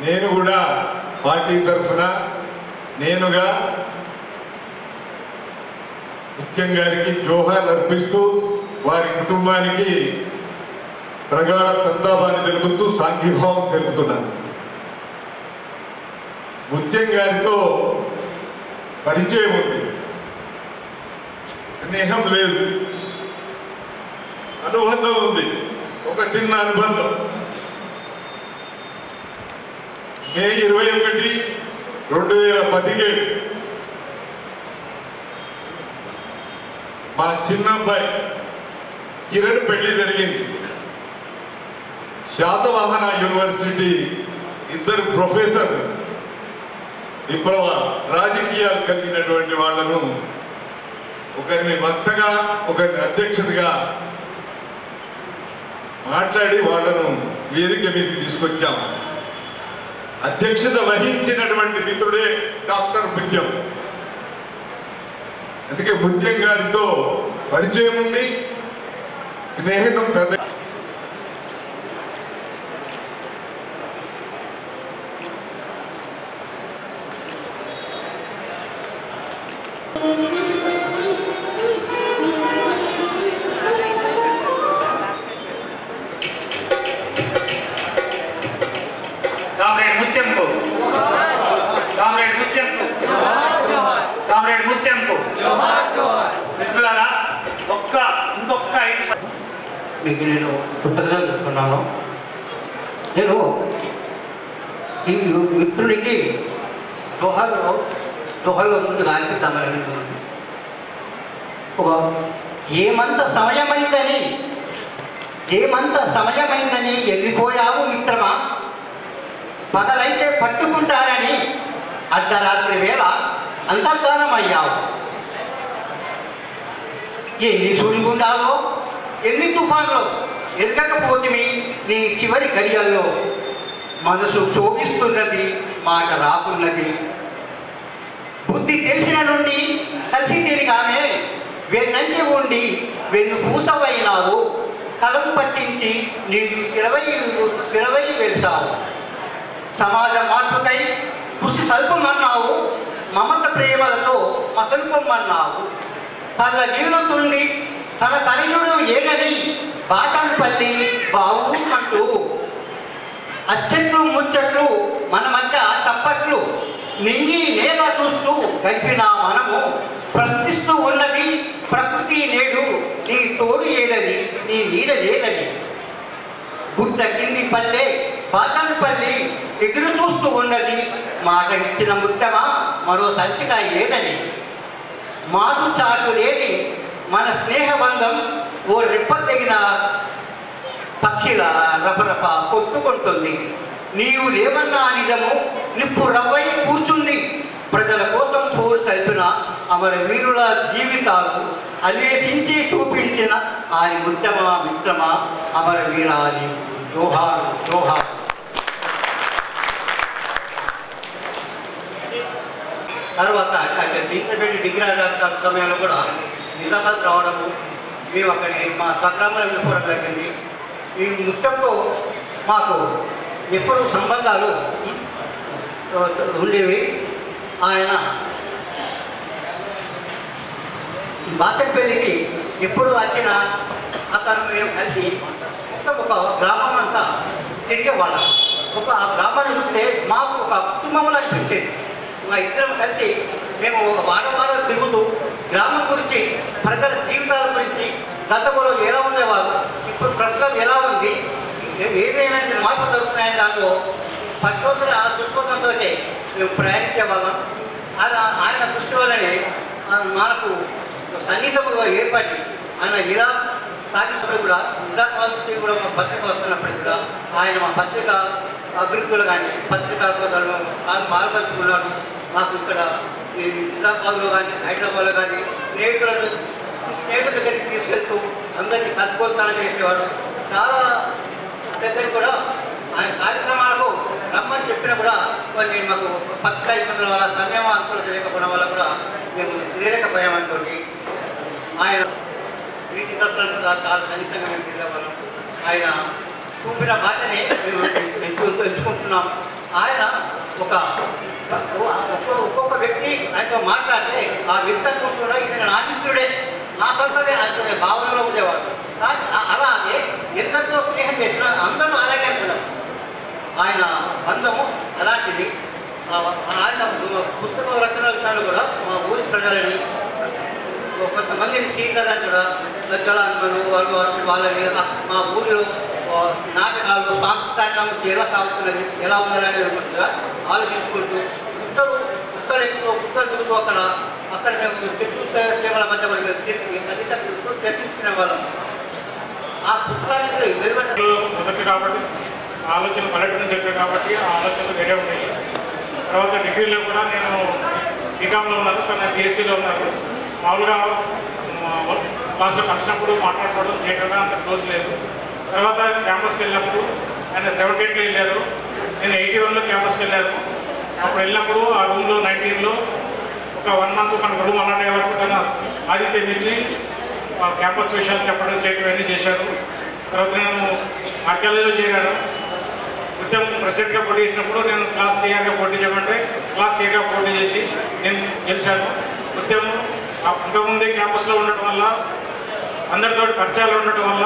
నేను కూడా పార్టీ తరఫున నేనుగా ముత్యం గారికి జోహార్ అర్పిస్తూ వారి కుటుంబానికి ప్రగాఢ సంతాపాన్ని తెలుపుతూ సాంఘీభావం తెలుపుతున్నాను. ముత్యం గారితో పరిచయం ఉంది, స్నేహం లేదు, అనుబంధం ఉంది. ఒక చిన్న అనుబంధం. మే 21, 2017 మా చిన్న అబ్బాయి కిరణ్ పెళ్లి జరిగింది. శాతవాహన యూనివర్సిటీ ఇద్దరు ప్రొఫెసర్, విప్లవ రాజకీయాలు కలిగినటువంటి వాళ్లను ఒకరిని వక్తగా ఒకరిని అధ్యక్షతగా మాట్లాడి వాళ్లను వేదిక మీదకి తీసుకొచ్చాము. అధ్యక్షత వహించినటువంటి మిత్రుడే డాక్టర్ ముత్యం. అందుకే ముత్యం గారితో పరిచయం ఉంది, స్నేహితం పెద్ద. కామ్రేడ్ ముత్యంకు మిత్రులారా, ఇంకొక 5 మీకు నేను కృతజ్ఞతలు చెప్తున్నాను. నేను ఈ మిత్రునికి దోహలో ముందుగా అర్పిద్దామని ఏమంత సమయమైందని వెళ్ళిపోయావు మిత్రమా, పగలైతే పట్టుకుంటారని అర్ధరాత్రి వేళ అంతర్ధానమయ్యావు. ఎన్ని సూర్యుగుండాలో ఎన్ని తుఫాన్లో ఎరగకపోతిమి నీ చివరి గడియల్లో. మనసు శోభిస్తున్నది, మాట రాకున్నది. బుద్ధి తెలిసిన నుండి కలిసి తిరిగామే, వెన్నంటి ఉండి వెన్ను పూసవైనావు. కలం పట్టించి నీకు శిరవై వెలిసావు. సమాజ మార్పుకై కృషి సల్పమన్నావు, మమత ప్రేమలతో మసలుపమన్నావు. తల్ల గిల్లుతుంది తన తనయుడు ఏగని బాటంపల్లి బావు అంటూ అచ్చట్లు ముచ్చట్లు మన మధ్య తప్పట్లు నింగి నేల చూస్తూ గడిపిన మనము ప్రశ్నిస్తూ ఉన్నది ప్రకృతి నేడు నీ తోడు ఏదని, నీ నీడ లేదని. గుట్ట కింది పల్లె బాటంపల్లి ఎదురు చూస్తూ ఉన్నది మాట ఇచ్చిన ముత్తమా మరో సంచిక ఏదని. మాటు చాటు లేని మన స్నేహబంధం ఓ రెప్పతగిన పక్షిల రపరప కొట్టుకుంటుంది. నీవు లేవన్నా నిజము నిప్పు రవ్వై కూర్చుంది. ప్రజల కోసం పోరు సల్పిన అమర వీరుల జీవితాలు అన్వేషించి చూపించిన ఆయన ముత్తమా మిత్రమా అమర వీరాని జోహార్ జోహార్. తర్వాత డిగ్రీ సమయంలో కూడా నిజామాబాద్ రావడము, మేము అక్కడికి మా స్వగ్రామంలో వెళ్ళిపోవడం జరిగింది. ఈ ముఖ్యంతో మాకు ఎప్పుడు సంబంధాలు ఉండేవి. ఆయన బాకెట్పల్లికి ఎప్పుడు వచ్చినా అతను మేము కలిసి ఒక గ్రామం అంతా తిరిగేవాళ్ళం. ఒక గ్రామాన్ని చూస్తే మాకు ఒక కుటుంబంలో అనిపించేది. మా ఇద్దరం కలిసి మేము వారం తిరుగుతూ గ్రామం గురించి, ప్రజల జీవితాల గురించి, గతంలో ఎలా ఉండేవారు, ఇప్పుడు ప్రస్తుతం ఎలా ఉంది, ఏదైనా మార్పులు జరుగుతున్నాయని దాంట్లో పరిశోధన దృక్పథంతో మేము ప్రయాణించే వాళ్ళం. ఆయన దృష్టి వల్లనే మనకు సంగీతంలో ఏర్పడి ఆయన ఇలా సాగినప్పుడు కూడా నిజామాబాద్ కూడా మా పత్రిక వస్తున్నప్పటికీ కూడా ఆయన మా పత్రిక అభివృద్ధులు కానీ పత్రికా మార్పుకున్నాడు. మాకు ఇక్కడ ఈ నిజామాబాద్లో కానీ హైదరాబాద్లో కానీ స్నేహితుల దగ్గరికి తీసుకెళ్తూ అందరినీ కలుపుకోతానని చేసేవాడు. చాలా దగ్గర కూడా ఆయన కార్యక్రమాలకు రమ్మని చెప్పినా కూడా కొన్ని మాకు పత్రికా ఇబ్బందుల వల్ల సమయం అనుకూలత లేకపోవడం వల్ల కూడా మేము తిరగలేకపోయామనుకో. ఆయన వీటి చాలా సన్నిహితంగా మేము తిరగలం. ఆయన చూపిన బాటనే మేము ఎంచుకుంటున్నాం. ఆయన ఒక్కొక్క వ్యక్తి ఆయనతో మాట్లాడితే ఆ వ్యక్తి అనుకుంటున్నా ఇది నా మిత్రుడే, నా సొంతమే అనుకునే భావనలో ఉండేవాడు. కానీ అలాగే ఎందరితో స్నేహం చేసినా అందరూ అలాగే అనుకున్నారు. ఆయన బంధము అలాంటిది. ఆయన పుస్తక రచన విషయాలు కూడా మా ఊరి ప్రజలని కొంతమందిని సీనియర్లను కూడా గజ్జల అనుకులు వాళ్ళని మా ఊరిలో నాటకాలు సాంస్కృతిక ఎలా సాగుతున్నది, ఎలా ఉండాలనేది అనుకుంటుగా ఆలోచించుకుంటూ కుక్కలు దిగుతూ అక్కడ మేము చెట్టు సేవల మధ్య కూడా మేము తిరిగి తల్లిదండ్రులతో చర్చించుకునే వాళ్ళం. ఆ పుస్తకానికి మొదటి కాబట్టి ఆలోచన పల్లెటూరు నుంచి వచ్చాయి కాబట్టి ఆ ఆలోచనలు వేరే ఉన్నాయి. తర్వాత డిగ్రీలో కూడా నేను బీకామ్లో ఉన్నాను, తన బీఎస్సీలో ఉన్నాను. మామూలుగా క్లాస్లో కలిసినప్పుడు మాట్లాడుకోవడం చేయడం అంత క్లోజ్ లేదు. తర్వాత క్యాంపస్కి వెళ్ళినప్పుడు ఆయన 78లో వెళ్ళారు, నేను 81లో క్యాంపస్కి వెళ్ళాను. అప్పుడు వెళ్ళినప్పుడు ఆ రూమ్లో 19లో ఒక 1 month మనకు రూమ్ అలాంటి వరకు తన ఆదిత్యం ఇచ్చి క్యాంపస్ విషయాలు చెప్పడం చేయడం అన్నీ చేశారు. తర్వాత నేను ఆర్కాలజీలో చేరాను. ఉద్యమం ప్రెసిడెంట్గా పోటీ చేసినప్పుడు నేను క్లాస్ సిఆర్గా పోటీ చేయమంటే క్లాస్ సిఆర్గా పోటీ చేసి నేను గెలిచాను. ఉద్యమం అంతకుముందే క్యాంపస్లో ఉండటం వల్ల అందరితో పరిచయాలు ఉండటం వల్ల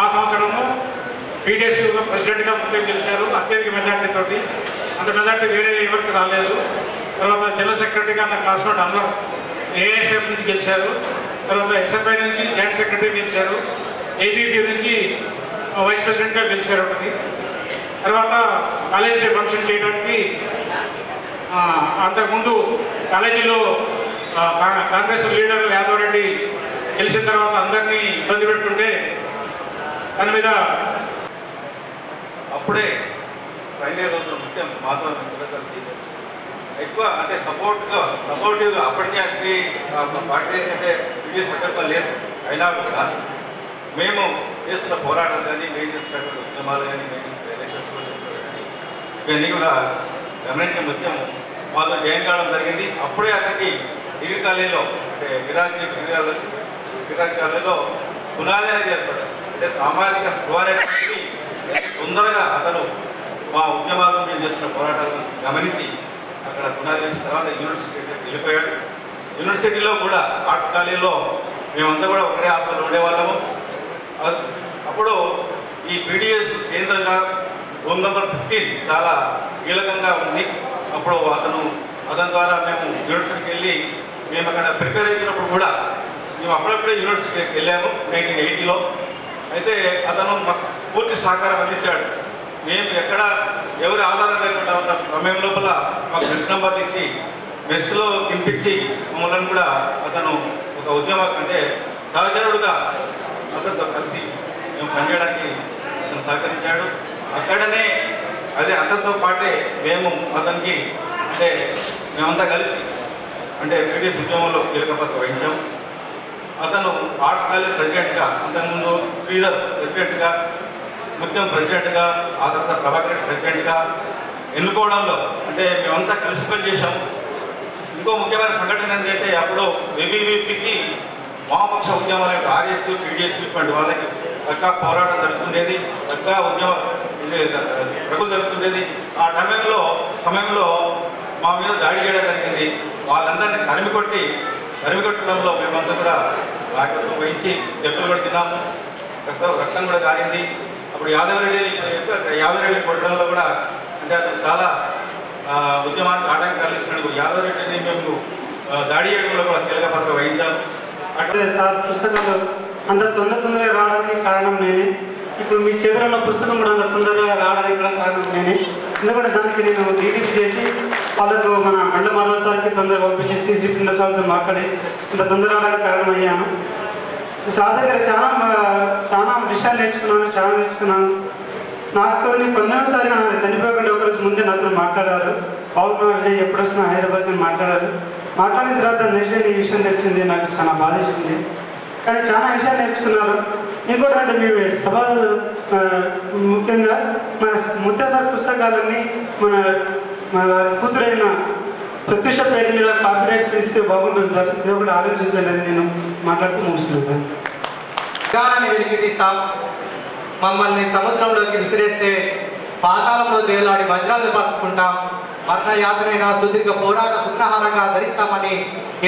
ఆ సంవత్సరము పీడిఎస్ ప్రెసిడెంట్గా ముందుకు గెలిచారు అత్యధిక మెజార్టీతో. అంత మెజార్టీ వేరే ఎవరికి రాలేదు. తర్వాత జనరల్ సెక్రటరీగా నా క్లాస్మేట్ అందరూ ఏఎస్ఎఫ్ నుంచి గెలిచారు. తర్వాత ఎస్ఎఫ్ఐ నుంచి జాయింట్ సెక్రటరీ గెలిచారు. ఏబీపీ నుంచి వైస్ ప్రెసిడెంట్గా గెలిచారు ఒకటి. తర్వాత కాలేజీ ఫంక్షన్ చేయడానికి అంతకుముందు కాలేజీలో కాంగ్రెస్ లీడర్ యాదవ్ రెడ్డి గెలిచిన తర్వాత అందరినీ ఇబ్బంది పెట్టుకుంటే దాని మీద అప్పుడే ఫైనల్ ఇయర్ రోజున ముఖ్యం మాత్రం కలిసి ఎక్కువ అంటే సపోర్టివ్గా అప్పటికే పార్టీ అంటే విజయ సంకల్పం లేదు. అయినా కూడా మేము చేస్తున్న పోరాటాలు కానీ మేము చేస్తున్నటువంటి ఉద్యమాలు కానీ మేము చేస్తున్న ఎలక్షన్స్లో చేస్తున్నవి కానీ ఇవన్నీ కూడా గమనించే ముఖ్యం మాతో జాయిన్ కావడం జరిగింది. అప్పుడే అతనికి డిగ్రీ కాలేజీలో అంటే గిరాజీ కాలేజీలో పునాది అనేది ఏర్పడ్డారు. అంటే సామాజిక స్పృహ అనేటువంటి తొందరగా అతను మా ఉద్యమాలను మేము చేస్తున్న పోరాటాలను గమనించి అక్కడ పునాది వేసిన తర్వాత యూనివర్సిటీకి వెళ్ళిపోయాడు. యూనివర్సిటీలో కూడా ఆర్ట్స్ కాలేజీలో మేమంతా కూడా ఒకటే హాస్టల్లో ఉండేవాళ్ళము. అప్పుడు ఈ పీడిఎస్ కేంద్రంగా రూమ్ నెంబర్ 15 చాలా కీలకంగా ఉంది. అప్పుడు అతని ద్వారా మేము యూనివర్సిటీకి వెళ్ళి మేము అక్కడ ప్రిపేర్ అవుతున్నప్పుడు కూడా మేము అప్పుడప్పుడే యూనివర్సిటీకి వెళ్ళాము 1980లో. అయితే అతను మాకు పూర్తి సహకారం అందించాడు. మేము ఎక్కడ ఎవరి ఆధారం లేకుండా ఉన్న సమయం లోపల మాకు మెస్ నెంబర్ ఇచ్చి మెస్లో తినిపించి మమ్మల్ని కూడా అతను ఒక ఉద్యమ అంటే సహచరుడుగా అతనితో కలిసి మేము పనిచేయడానికి అతను సహకరించాడు. అక్కడనే అదే అతనితో పాటే మేము అతనికి అంటే మేమంతా కలిసి అంటే పీడిఎస్ ఉద్యమంలో కీలక పాత్ర వహించాం. అతను ఆర్ట్స్ కాలేజ్ ప్రెసిడెంట్గా, అంతకుముందు శ్రీధర్ ప్రెసిడెంట్గా, ముఖ్యం ప్రెసిడెంట్గా, ఆ తర్వాత ప్రభాకర్ రెడ్డి ప్రెసిడెంట్గా ఎన్నుకోవడంలో అంటే మేమంతా కలిసి పనిచేసాము. ఇంకో ముఖ్యమైన సంఘటన ఏంటంటే అప్పుడు ఏబీవీపీకి వామపక్ష ఉద్యమాలు ఆర్ఎస్ పీడిఎస్ ఇటువంటి వాళ్ళకి చక్కగా పోరాటం జరుగుతుండేది, చక్కగా ఉద్యమ ప్రజలు జరుగుతుండేది. ఆ సమయంలో మా మీద దాడి చేయడం జరిగింది. వాళ్ళందరినీ తరిమికొట్టడంలో మేమంతా కూడా నాయకత్వం వహించి దెబ్బలు కూడా తిన్నాము, రక్తం కూడా కారింది. అప్పుడు యాదవ్ రెడ్డి కొట్టడంలో కూడా అంటే అతను చాలా ఉద్యమానికి ఆటంకం కలిగిస్తున్నందుకు యాదవ్ రెడ్డిని మేము దాడి చేయడంలో కూడా కీలక పాత్ర వహించాం. అట్లే సార్ పుస్తకాలు అంత తొందరగా రావడానికి కారణం నేనే. ఇప్పుడు మీ చేతిలో ఉన్న పుస్తకం కూడా అంత తొందరగా రావడానికి కూడా కారణం నేనే. ఎందుకంటే దానికి నేను డీటీపీ చేసి వాళ్ళకు మన బండ మాధవ్ సార్కి తొందరగా పంపించి శ్రీ పిండ సార్తో మాట్లాడి ఇంత తొందర రావడానికి కారణమయ్యాను. సార్ దగ్గర చాలా విషయాలు నేర్చుకున్నాను. నాతో 19వ తారీఖు నాకు చనిపోకుండా ఒకరోజు ముందే నాతో మాట్లాడారు. పౌర్ణ విజయ్ ఎప్పుడు వచ్చినా హైదరాబాద్కి మాట్లాడారు. మాట్లాడిన తర్వాత నెక్స్ట్ డే ఈ విషయం తెలిసింది. నాకు చాలా బాధేసింది. కానీ చాలా విషయాలు నేర్చుకున్నారు. ఇంకోటి అంటే మీ సభ ముఖ్యంగా మన ముత్యాసార్ పుస్తకాలన్నీ మన కూతురైన ప్రత్యూష పేరు మీద కాపీరైట్స్ ఇస్తే బాగుంటుంది సార్. ఇది ఒకటి ఆలోచించాలని నేను మాట్లాడుతూ ముగిస్తున్నాను. విధానాన్ని వెలికి తీస్తాం, మమ్మల్ని సముద్రంలోకి విసిరేస్తే పాతాళంలో దేలాడి వజ్రాలను పట్టుకుంటాం, మరణ యాత్రైన సుదీర్ఘ పోరాట సుగ్నహారంగా ధరిస్తామని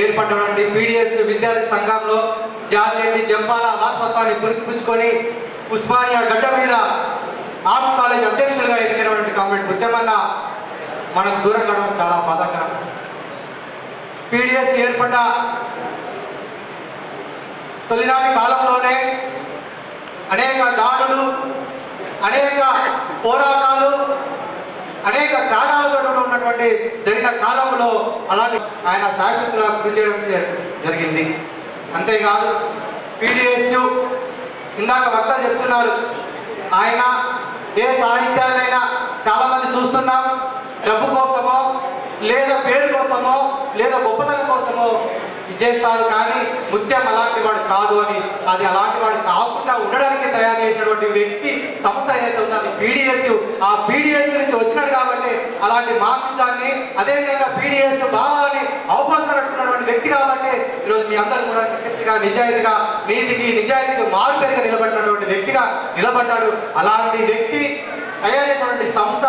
ఏర్పడినటువంటి పీడిఎస్ విద్యార్థి సంఘంలో జార్జెట్టి జంపాల వారసత్వాన్ని పురికిపుచ్చుకొని ఉస్మానియా గడ్డ మీద ఆర్ట్స్ కాలేజ్ అధ్యక్షులుగా ఎన్నికైనటువంటి కామ్రేడ్ ముత్యమన్న మనకు దూరం కావడం చాలా బాధాకరం. పీడిఎస్ ఏర్పడ్డ తొలినాటి కాలంలోనే అనేక దాడులు, అనేక పోరాటాలు, అనేక త్యాగాలతో ఉన్నటువంటి జరిగిన కాలంలో అలాంటి ఆయన శాశ్వతంగా కృషి చేయడం జరిగింది. అంతేకాదు పీడిఎస్ ఇందాక వక్త చెప్తున్నారు, ఆయన ఏ సాహిత్యాన్నైనా చాలామంది చూస్తున్నాం డబ్బు కోసమో లేదా పేరు కోసమో లేదా గొప్పతనం కోసమో చేస్తారు, కానీ ముత్యం అలాంటి వాడు కాదు అని, అది అలాంటి వాడు కాకుండా ఉండడానికి తయారు చేసినటువంటి వ్యక్తి సంస్థ ఏదైతే ఉందో అది పీడిఎస్. ఆ పీడిఎస్ నుంచి వచ్చినాడు కాబట్టి అలాంటి మార్క్సిజాన్ని, అదేవిధంగా పీడిఎస్ భావాన్ని అవపోసినటువంటి వ్యక్తి కాబట్టి ఈరోజు మీ అందరూ కూడా నిజాయితీగా నీతికి నిజాయితీకి మారుపేరుగా నిలబడినటువంటి వ్యక్తిగా నిలబడ్డాడు. అలాంటి వ్యక్తి తయారు చేసినటువంటి సంస్థ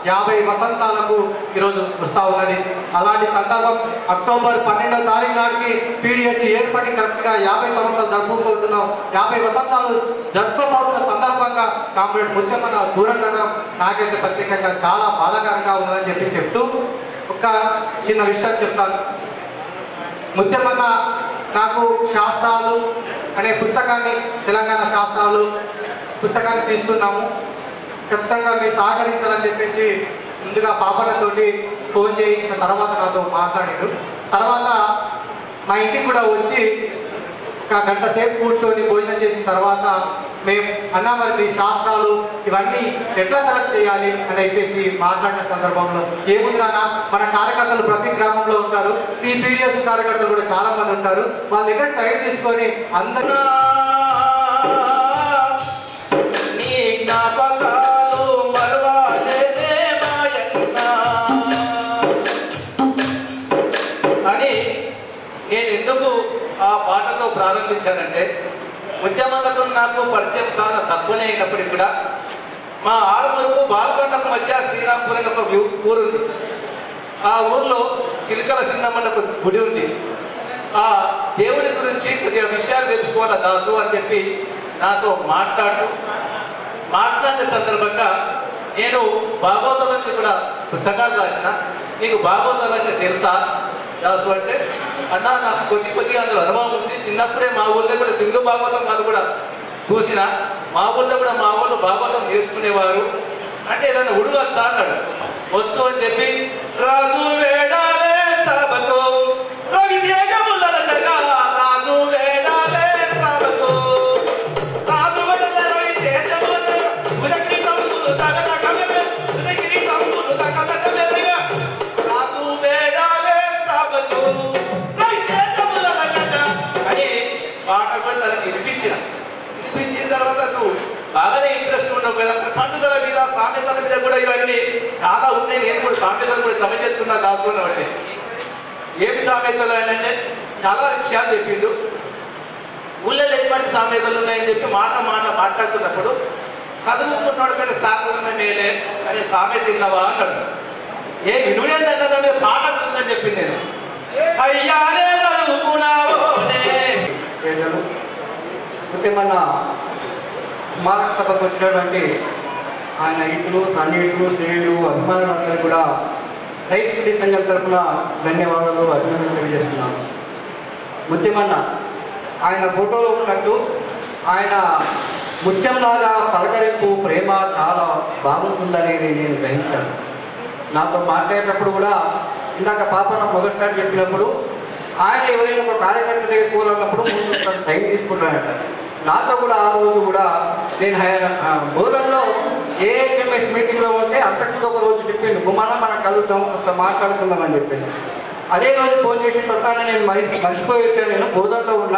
50 వసంతాలకు ఈరోజు వస్తూ ఉన్నది. అలాంటి సందర్భం అక్టోబర్ 12వ తారీఖు నాటికి పీడిఎస్ ఏర్పడి కరెక్ట్గా 50 సంవత్సరాలు జరుపుకోబోతున్నాం. 50 వసంతాలు జరుపుకోబోతున్న సందర్భంగా కామ్రేడ్ ముత్యమన్న దూరం కావడం నాకైతే ప్రత్యేకంగా చాలా బాధాకరంగా ఉన్నదని చెప్తూ ఒక చిన్న విషయం చెప్తాను. ముత్యమన్న నాకు శాస్త్రాలు అనే పుస్తకాన్ని, తెలంగాణ శాస్త్రాలు పుస్తకాన్ని తీసుకున్నాము, ఖచ్చితంగా మీరు సహకరించాలని చెప్పేసి ముందుగా పాపన్నతోటి ఫోన్ చేయించిన తర్వాత నాతో మాట్లాడాడు. తర్వాత మా ఇంటికి కూడా వచ్చి ఒక గంట సేపు కూర్చొని భోజనం చేసిన తర్వాత మేము అన్నా మరి మీ శాస్త్రాలు ఇవన్నీ ఎట్లా కలెక్ట్ చేయాలి అని చెప్పేసి మాట్లాడిన సందర్భంలో ఏముంది నాన్న, మన కార్యకర్తలు ప్రతి గ్రామంలో ఉంటారు, ఈ పీడిఎస్ కార్యకర్తలు కూడా చాలా మంది ఉంటారు, వాళ్ళ దగ్గర టైం తీసుకొని అందరూ అని నేను ఎందుకు ఆ పాటతో ప్రారంభించానంటే, ముత్యమన్నతో నాకు పరిచయం చాలా తక్కువనే అయినప్పటికీ కూడా మా ఆరుమూరుకు బాల్కొండకు మధ్య శ్రీరాంపూర్ అని ఒక ఊరుంది. ఆ ఊర్లో సిలికల చిన్నమ్మని ఒక గుడి ఉంది. ఆ దేవుడి గురించి కొద్దిగా విషయాలు తెలుసుకోవాలా దాసు అని చెప్పి నాతో మాట్లాడిన సందర్భంగా నేను భాగవతాలకి కూడా పుస్తకాలు రాసిన, నీకు భాగవతాలంటే తెలుసా దాసు అంటే, అన్నా నాకు కొద్దిగా అందులో అనుభవం ఉంది, చిన్నప్పుడే మా ఊళ్ళో కూడా సింధు భాగవతం వాళ్ళు కూడా చూసిన, మా ఊళ్ళో కూడా మా ఊళ్ళో భాగవతం నేర్చుకునేవారు అంటే ఏదైనా ఉడుగొచ్చా అన్నాడు. వచ్చు అని చెప్పి రాజు వేడాలే సభకు రవి తేజములనగా రాజు వేడాలే సభకు రాజు వేడాలే రవి తేజములనగా ఉరకి తమ్ములు తగతగమె ఉరకి తమ్ములు తగతగమె రాజు వేడాలే సభకు రవి తేజములనగా అని పాట కూడా తనకి వినిపించిన తర్వాత నువ్వు బాగానే ఇంట్రెస్ట్ ఉండవు కదా, పండుగల మీద సామెతల మీద కూడా ఇవన్నీ చాలా ఉన్నాయి. నేను కూడా సామెతలు కూడా తమ చేస్తున్నా దాసు అని బట్టి ఏమి సామెతలు అంటే చాలా విషయాలు చెప్పిండు. ఊళ్ళో ఎటువంటి సామెతలు ఉన్నాయని చెప్పి మాట్లాడుతున్నప్పుడు చదువుకున్నాడు కంటే సాకులన్న మేలే అనే సామెత తిన్నవా అన్నాడు. ఏ వినుడేందంటే పాట ఉందని చెప్పింది నేను. అయ్యానే చదువుకున్నావోనే ముఖ్యమైన కుమార సభకు వచ్చినటువంటి ఆయన ఇతులు సన్నిహితులు శ్రేణులు అభిమానులందరూ కూడా రైతు కూలీ సంఘం తరఫున ధన్యవాదాలు, అభినందనలు తెలియజేస్తున్నాను. ముత్యమన్న ఆయన ఫోటోలో ఉన్నట్టు ఆయన ముత్యంలాగా పలకరింపు, ప్రేమ చాలా బాగుంటుందనేది నేను గ్రహించాను. నాతో మాట్లాడేటప్పుడు కూడా ఇందాక పాపన్న మొదటిసారి చెప్పినప్పుడు ఆయన ఎవరైనా ఒక కార్యకర్త దగ్గర పోలన్నప్పుడు ముందు టైం తీసుకుంటానట. నాతో కూడా ఆ రోజు కూడా నేను బోధనలో ఏఎంఎస్ మీటింగ్లో ఉంటే అంతకుముందు ఒక రోజు చెప్పిండు, మనం కలుద్దాం, కొంత మాట్లాడుకుందాం అని చెప్పేసి. అదే రోజు ఫోన్ చేసిన తర్వాత నేను మర్చిపోయి వచ్చాను. నేను బోధనలో ఉన్న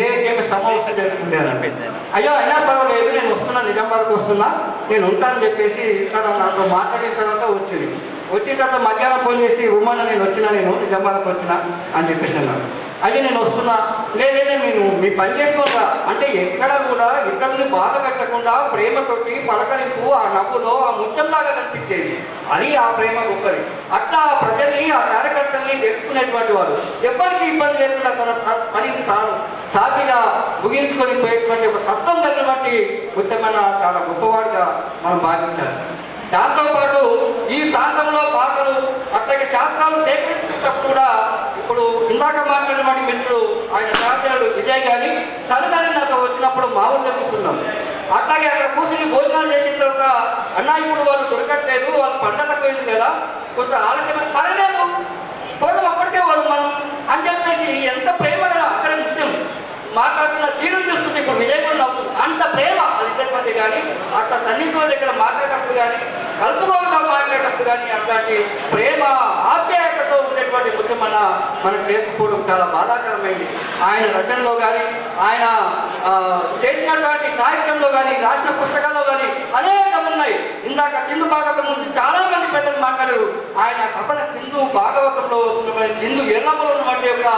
ఏఎంఎస్ సమావేశం జరుగుతుంది అని అంటే, అయ్యో అయినా పర్వాలేదు నేను వస్తున్నా, నిజామాబాద్కి వస్తున్నా, నేను ఉంటానని చెప్పేసి ఇక్కడ నాతో మాట్లాడిన తర్వాత వచ్చిన తర్వాత మధ్యాహ్నం ఫోన్ చేసి, ఉమ్మన్న నేను వచ్చినా, నేను నిజామాబాద్కి వచ్చినా అని చెప్పేసి అన్నాను. అయ్యో నేను వస్తున్నా, లేదే నేను మీ పని చేసుకోగా అంటే ఎక్కడ కూడా ఇతరుల్ని బాధ పెట్టకుండా ప్రేమతోటి పలకరింపు, ఆ నవ్వులో ఆ ముత్యంలాగా కనిపించేది. అది ఆ ప్రేమ గొప్పది. అట్లా ఆ ప్రజల్ని, ఆ కార్యకర్తల్ని తెలుసుకునేటువంటి వాడు, ఎవరికి ఇబ్బంది లేకుండా తన పనిని తాను సాఫీగా ముగించుకొని పోయేటువంటి ఒక తత్వం కలిగినటువంటి ముత్యమైన చాలా గొప్పవాడిగా మనం భావించాలి. దాంతోపాటు ఈ ప్రాంతంలో పాటలు అట్లాగే శాస్త్రాలు సేకరించుకున్నప్పుడు కూడా ఇప్పుడు ఇందాక మాట్లాడిన మిత్రుడు ఆయన శాస్త్రాలు విజయ్ కానీ తను కానీ నాతో వచ్చినప్పుడు మా ఊళ్ళో కూర్చున్నాం. అట్లాగే అక్కడ కూర్చుని భోజనాలు చేసిన తర్వాత అన్నా ఇప్పుడు వాళ్ళు దొరకట్లేదు, వాళ్ళు పండగ పోయింది కదా, కొంత ఆలస్యమైన పర్లేదు పోదాం, అప్పటికే పోదాం మనం అని చెప్పేసి ఎంత ప్రేమ కదా అక్కడ ముఖ్యం మాట్లాడుతున్న తీరును చూస్తుంటే ఇప్పుడు విజయ్ కూడా నవ్వుతుంది. అంత ప్రేమ వాళ్ళిద్దరి మధ్య కానీ, అట్లా సన్నిహితుల దగ్గర మాట్లాడేటప్పుడు కానీ, కలుపుకోలుగా మాట్లాడేటప్పుడు కానీ అట్లాంటి ప్రేమ ఆప్యాయతతో ఉండేటువంటి ముఖ్యం మనకు లేకపోవడం చాలా బాధాకరమైంది. ఆయన రచనలో కానీ, ఆయన చేసినటువంటి సాహిత్యంలో కానీ, రాసిన పుస్తకాల్లో కానీ అనేకం ఉన్నాయి. ఇందాక చిందు భాగవతం నుంచి చాలా మంది పెద్దలు మాట్లాడారు. ఆయన తపన చిందు భాగవతంలో వస్తున్న చిందు ఎల్లమ్మలో ఉన్నటువంటి ఒక